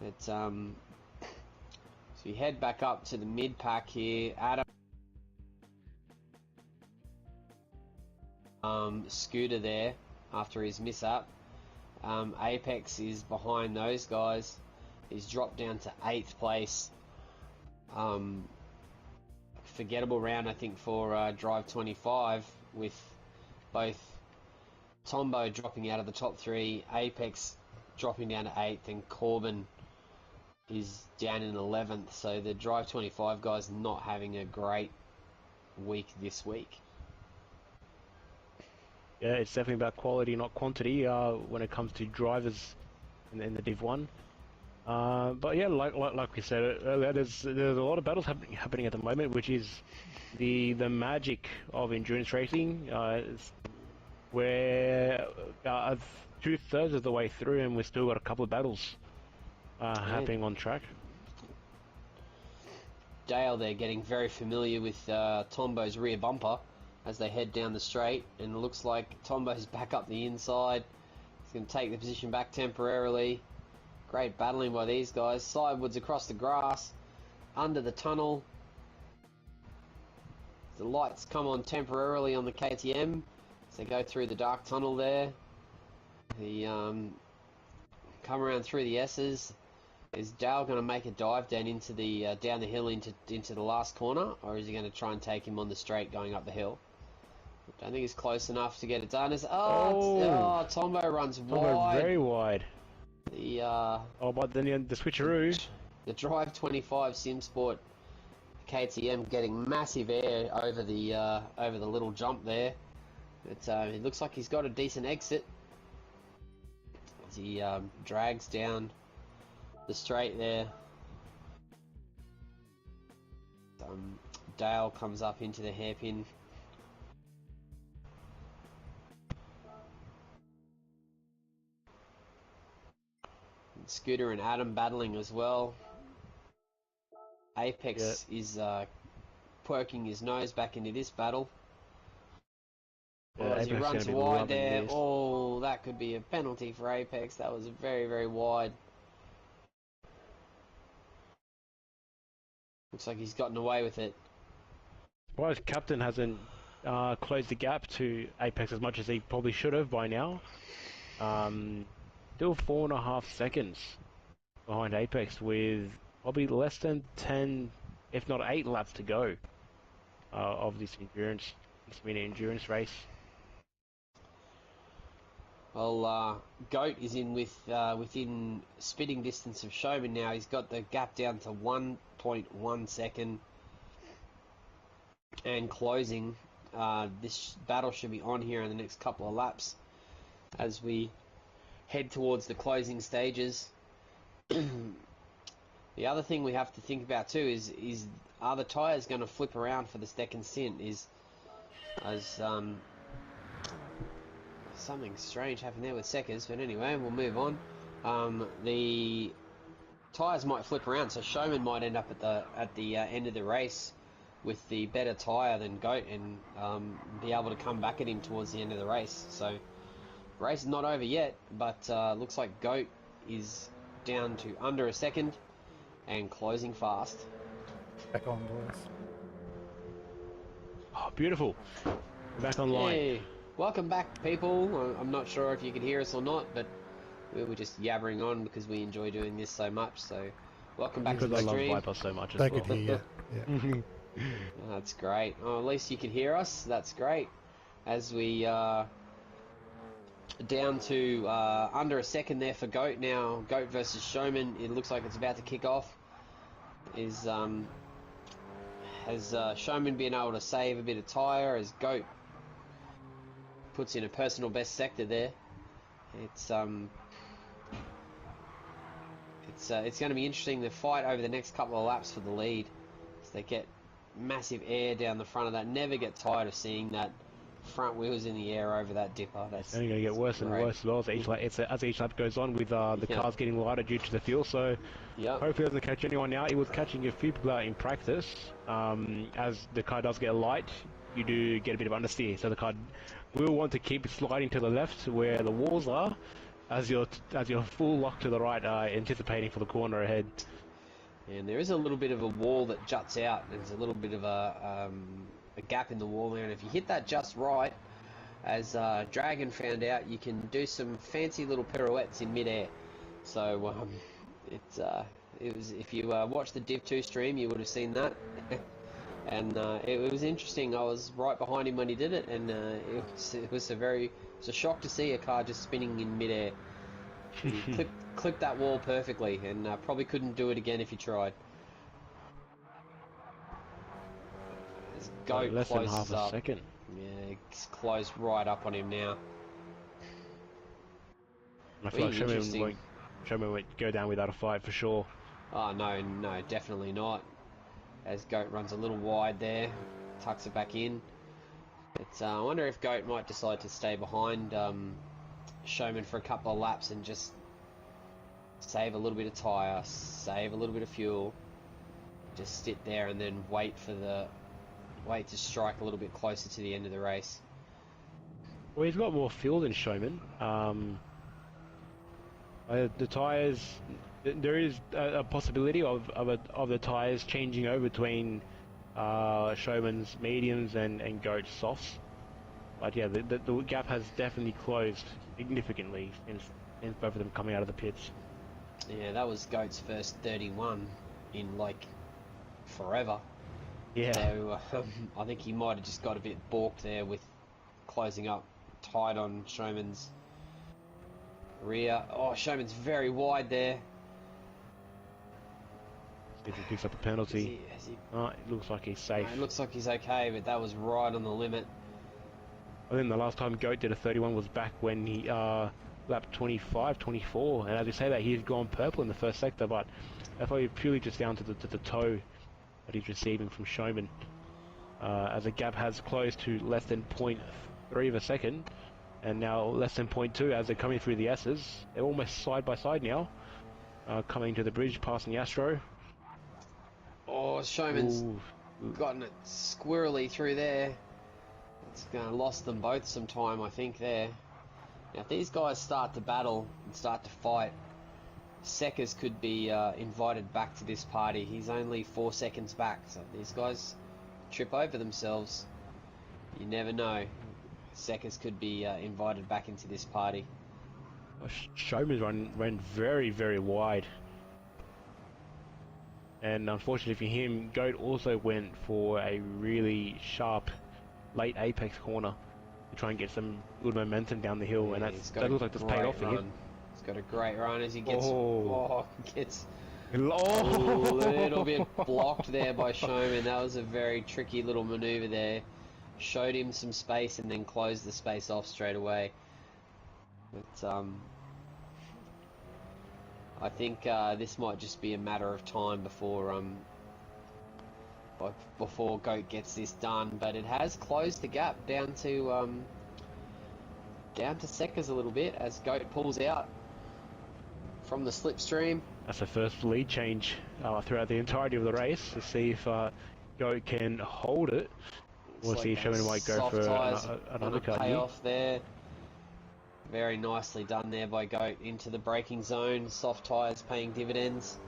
It's so we head back up to the mid pack here. Adam, Scooter there after his mishap. Apex is behind those guys. He's dropped down to 8th place. Forgettable round, I think, for Drive 25, with both Tombo dropping out of the top 3, Apex dropping down to 8th, and Corbin is down in 11th. So the Drive 25 guys not having a great week this week. Yeah, it's definitely about quality, not quantity, when it comes to drivers in the Div 1. But yeah, like we said earlier, there's a lot of battles happening at the moment, which is the magic of endurance racing. We're 2/3 of the way through, and we've still got a couple of battles happening on track. Dale there getting very familiar with Tombo's rear bumper as they head down the straight, and it looks like Tombo's back up the inside. He's going to take the position back temporarily. Great battling by these guys. Sidewards across the grass, under the tunnel, the lights come on temporarily on the KTM as they go through the dark tunnel there. The come around through the S's. Is Dale going to make a dive down into the down the hill into the last corner, or is he going to try and take him on the straight going up the hill? I don't think he's close enough to get it done. Tombo runs wide. Very wide. The but then the switcheroo. The Drive 25 SimSport KTM getting massive air over the little jump there. It looks like he's got a decent exit as he drags down the straight there. Dale comes up into the hairpin. Scooter and Adam battling as well. Apex is poking his nose back into this battle. As he runs wide there, that could be a penalty for Apex. That was very, very wide. Looks like he's gotten away with it. Well, Captain hasn't closed the gap to Apex as much as he probably should have by now. Still 4.5 seconds behind Apex with probably less than 10, if not 8 laps to go of this 6-minute endurance race. Well, Goat is in within spitting distance of Showman now. He's got the gap down to 1.1 second and closing. This battle should be on here in the next couple of laps as we head towards the closing stages. The other thing we have to think about too is are the tyres going to flip around for the second stint? Something strange happened there with Seckers, but anyway, we'll move on. The tyres might flip around, so Showman might end up at the end of the race with the better tyre than Goat and be able to come back at him towards the end of the race. So the race is not over yet, but looks like Goat is down to under a second and closing fast. Back on, boys. Oh, beautiful. We're back online. Hey, welcome back, people. I'm not sure if you can hear us or not, but we were just yabbering on because we enjoy doing this so much. So welcome back to the stream. Because I love Viper so much as They well. could hear you. Yeah. That's great. Oh, at least you can hear us. That's great. As we down to under a second there for Goat now. Goat versus Showman. It looks like it's about to kick off. Has Showman been able to save a bit of tyre as Goat puts in a personal best sector there? It's going to be interesting, the fight over the next couple of laps for the lead as they get massive air down the front of that. Never get tired of seeing that front wheels in the air over that dipper. That's only going to get worse and worse as well as each lap goes on with the cars getting lighter due to the fuel. So hopefully it doesn't catch anyone out. It was catching a few people out in practice. As the car does get light, you do get a bit of understeer. So the car will want to keep sliding to the left where the walls are as you're full lock to the right, anticipating for the corner ahead. And there is a little bit of a wall that juts out. There's a little bit of a gap in the wall there, and if you hit that just right, as Dragon found out, you can do some fancy little pirouettes in midair. So it was, if you watched the Div 2 stream, you would have seen that. And it was interesting. I was right behind him when he did it, and it was a shock to see a car just spinning in midair. He clipped that wall perfectly, and probably couldn't do it again if he tried. As Goat less than closes half a up. second. Yeah, it's closed right up on him now. I feel like Showman won't go down without a fight for sure. Oh no, definitely not. As Goat runs a little wide there, tucks it back in. But I wonder if Goat might decide to stay behind Showman for a couple of laps and just save a little bit of tyre, save a little bit of fuel, just sit there and then wait to strike a little bit closer to the end of the race. Well, he's got more fuel than Showman. The tyres, there is a possibility of the tyres changing over between Showman's mediums and Goat's softs. But yeah, the gap has definitely closed significantly since both of them coming out of the pits. Yeah, that was Goat's first 31 in like forever. Yeah. So I think he might have just got a bit balked there with closing up tight on Showman's rear. Oh, Showman's very wide there. If he picks up a penalty. Oh, it looks like he's safe. No, it looks like he's okay, but that was right on the limit. I think the last time Goat did a 31 was back when he lapped 25, 24, and as you say that, he's gone purple in the first sector, but that's probably purely just down to the toe that he's receiving from Showman. As the gap has closed to less than 0.3 of a second, and now less than 0.2 as they're coming through the S's. They're almost side by side now, coming to the bridge, passing Astro. Oh, Showman's gotten it squirrely through there. It's lost them both some time, I think, there. Now, if these guys start to battle and start to fight, Seckers could be invited back to this party. He's only 4 seconds back, so if these guys trip over themselves, you never know. Seckers could be invited back into this party. Showman's ran very, very wide. And unfortunately for him, Goat also went for a really sharp late apex corner to try and get some good momentum down the hill, and that looks like that's paid off for him. He's got a great run as he gets gets a Oh. little bit blocked there by Showman. That was a very tricky little maneuver there. Showed him some space and then closed the space off straight away. But I think this might just be a matter of time before Goat gets this done. But it has closed the gap down to Seckers a little bit as Goat pulls out from the slipstream. That's the first lead change throughout the entirety of the race to see if Goat can hold it. We'll see if Showman might go for an undercut. Payoff there. Very nicely done there by Goat into the braking zone. Soft tyres paying dividends.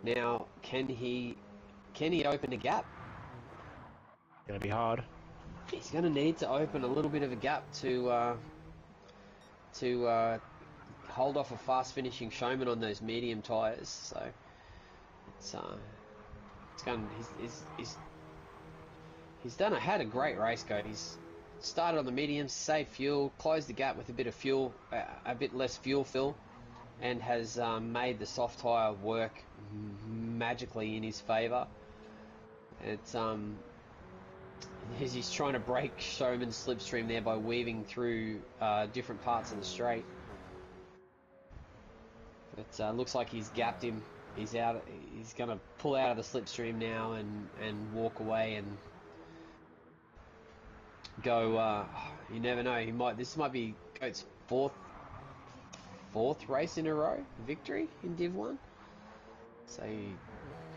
Now, can he open a gap? Gonna be hard. He's going to need to open a little bit of a gap to hold off a fast finishing Showman on those medium tyres. So he's had a great race, Goat. He's started on the mediums, saved fuel, closed the gap with a bit of fuel, a bit less fuel fill, and has made the soft tyre work magically in his favour. It's he's trying to break Showman's slipstream there by weaving through different parts of the straight. It looks like he's gapped him. He's out. He's going to pull out of the slipstream now and walk away and go. You never know. This might be Goat's fourth race in a row victory in Div 1. So he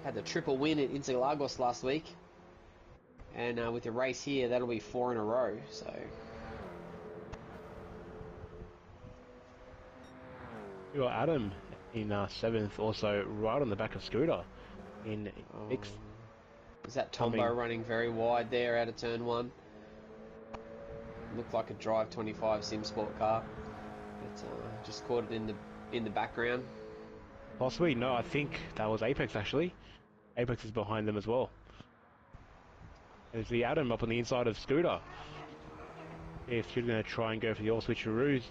had the triple win at Interlagos last week, and with the race here, that'll be 4 in a row. So We got Adam in 7th, also right on the back of Scooter in 6th. Is that Tombo running very wide there out of turn 1? Looked like a Drive 25 Sim Sport car, but just caught it in the background. Possibly, no, I think that was Apex actually. Apex is behind them as well. There's the Adam up on the inside of Scooter. Yeah, Scooter's going to try and go for the all switcheroos.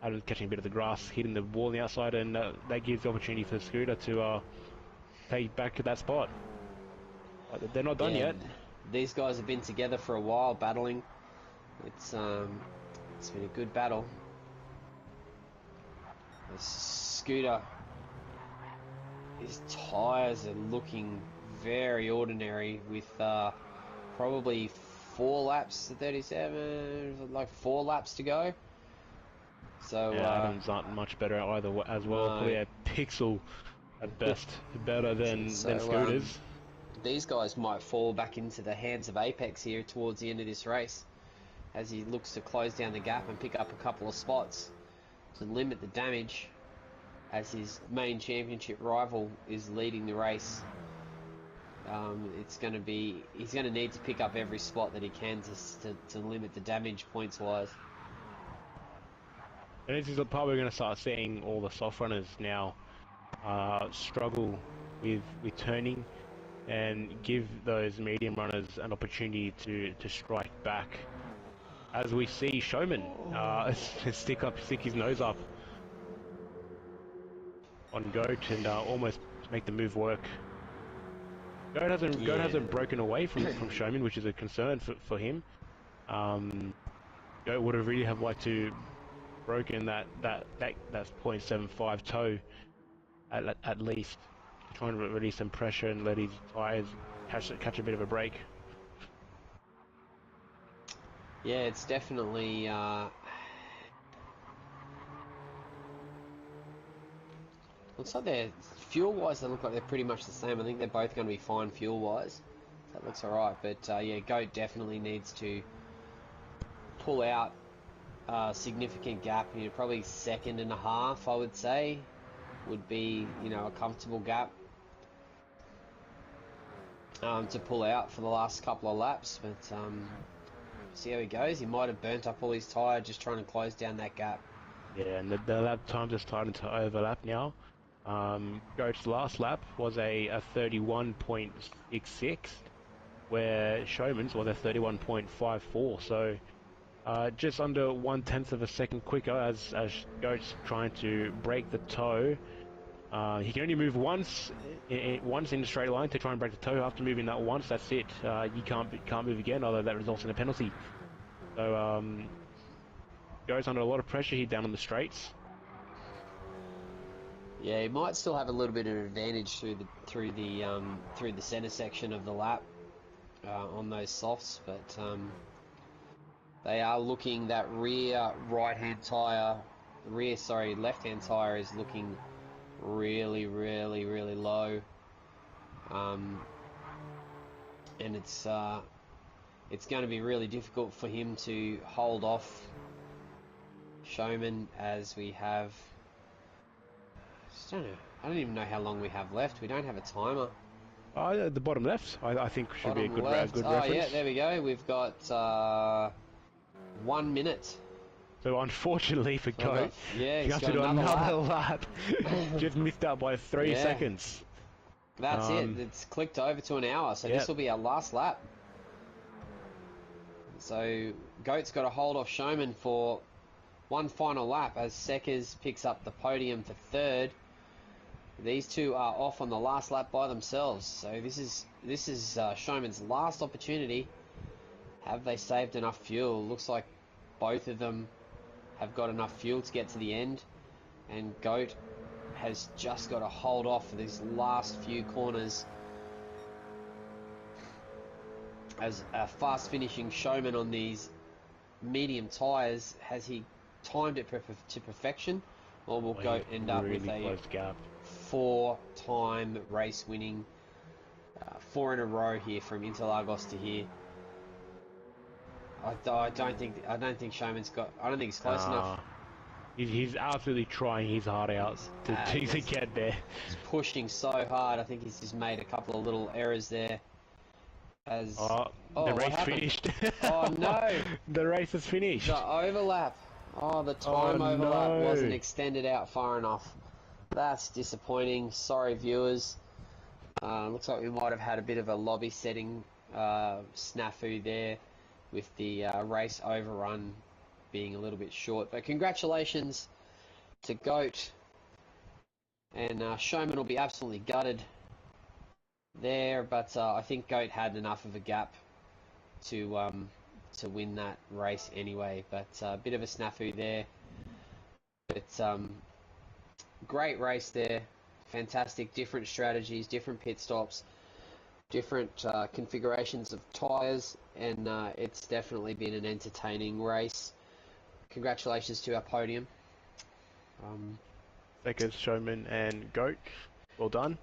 Adam's catching a bit of the grass, hitting the wall on the outside, and that gives the opportunity for Scooter to take back to that spot. They're not done yet. These guys have been together for a while, battling. It's been a good battle. Scooter, his tyres are looking very ordinary with probably 4 laps to 37, like 4 laps to go. So yeah, Adam's not much better either as well. Probably a pixel at best better than Scooter's. These guys might fall back into the hands of Apex here towards the end of this race, as he looks to close down the gap and pick up a couple of spots to limit the damage, as his main championship rival is leading the race. It's going to be, he's going to need to pick up every spot that he can to limit the damage points wise. And this is probably going to start seeing all the soft runners now struggle with turning, and give those medium runners an opportunity to strike back. As we see Showman stick his nose up on Goat and almost make the move work. Goat hasn't broken away from Showman, which is a concern for him. Goat would have really liked to broken that 0.75 toe at least, trying to release some pressure and let his tyres catch a bit of a break. Yeah, it's definitely looks like they're fuel-wise. They look like they're pretty much the same. I think they're both going to be fine fuel-wise. That looks alright, but yeah, Goat definitely needs to pull out a significant gap. You know, probably 1.5 seconds, I would say, would be, you know, a comfortable gap to pull out for the last couple of laps. But see how he goes. He might have burnt up all his tyre just trying to close down that gap. Yeah, and the lap times are starting to overlap now. Goat's last lap was a 31.66, where Showman's was a 31.54. So just under 1/10 of a second quicker as Goat's trying to break the toe. He can only move once in a straight line to try and break the toe. After moving that once, that's it. You can't move again, although that results in a penalty. So Goat's under a lot of pressure here down on the straights. Yeah, he might still have a little bit of advantage through the center section of the lap on those softs, but they are looking, that left-hand tyre is looking really low, and it's going to be really difficult for him to hold off Showman, as we have, I don't even know how long we have left. We don't have a timer. The bottom left, I think, should be a good reference. Yeah, there we go. We've got 1 minute. So unfortunately for Goat, yeah, you have to do another lap. Just missed out by 3 seconds. That's it. It's clicked over to an hour, so this will be our last lap. So Goat's got to hold off Showman for one final lap as Seckers picks up the podium for third. These two are off on the last lap by themselves. So this is Showman's last opportunity. Have they saved enough fuel? Looks like both of them have got enough fuel to get to the end, and Goat has just got to hold off for these last few corners as a fast finishing Showman on these medium tyres. Has he timed it to perfection, or will Goat end up with a 4-time race winning, 4 in a row here from Interlagos to here? I don't think Showman's got. I don't think he's close enough. He's absolutely trying his heart out to get there. He's pushing so hard. I think he's just made a couple of little errors there. As the race finished. Oh no! The race is finished. The overlap. Oh, the time overlap wasn't extended out far enough. That's disappointing. Sorry, viewers. Looks like we might have had a bit of a lobby setting snafu there, with the race overrun being a little bit short. But congratulations to Goat, and Showman will be absolutely gutted there, but I think Goat had enough of a gap to win that race anyway. But a bit of a snafu there, but great race there. Fantastic, different strategies, different pit stops, different configurations of tyres, and it's definitely been an entertaining race. Congratulations to our podium. Seckers, Showman, and Goat. Well done.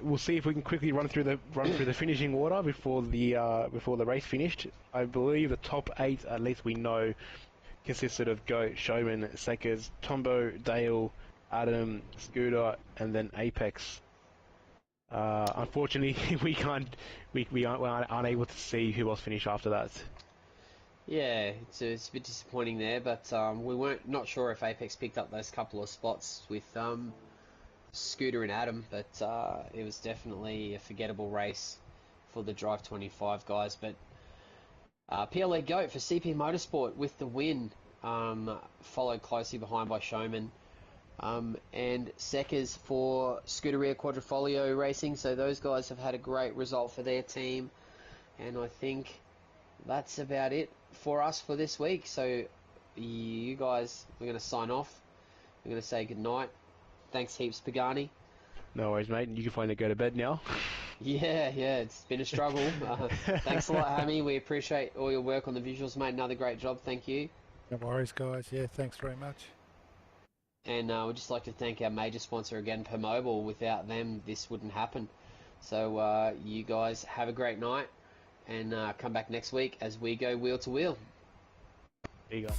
We'll see if we can quickly run through the finishing order before the race finished. I believe the top 8, at least we know, consisted of Goat, Showman, Seckers, Tombo, Dale, Adam, Scooter, and then Apex. Unfortunately, we aren't able to see who else finished after that. Yeah, it's a bit disappointing there, but we weren't not sure if Apex picked up those couple of spots with Scooter and Adam, but it was definitely a forgettable race for the Drive 25 guys. But PLE GOAT for CP Motorsport with the win, followed closely behind by Showman. And Seckers for Scuderia Quadrifoglio Racing, so those guys have had a great result for their team, and I think that's about it for us for this week. So you guys, we're going to sign off. We're going to say goodnight. Thanks heaps, Pagani. No worries, mate. You can finally go to bed now. Yeah, it's been a struggle. Thanks a lot, Hammy. We appreciate all your work on the visuals, mate. Another great job. Thank you. No worries, guys. Yeah, thanks very much. And we'd just like to thank our major sponsor again, Permobile. Without them, this wouldn't happen. So you guys have a great night, and come back next week as we go wheel to wheel. There you go.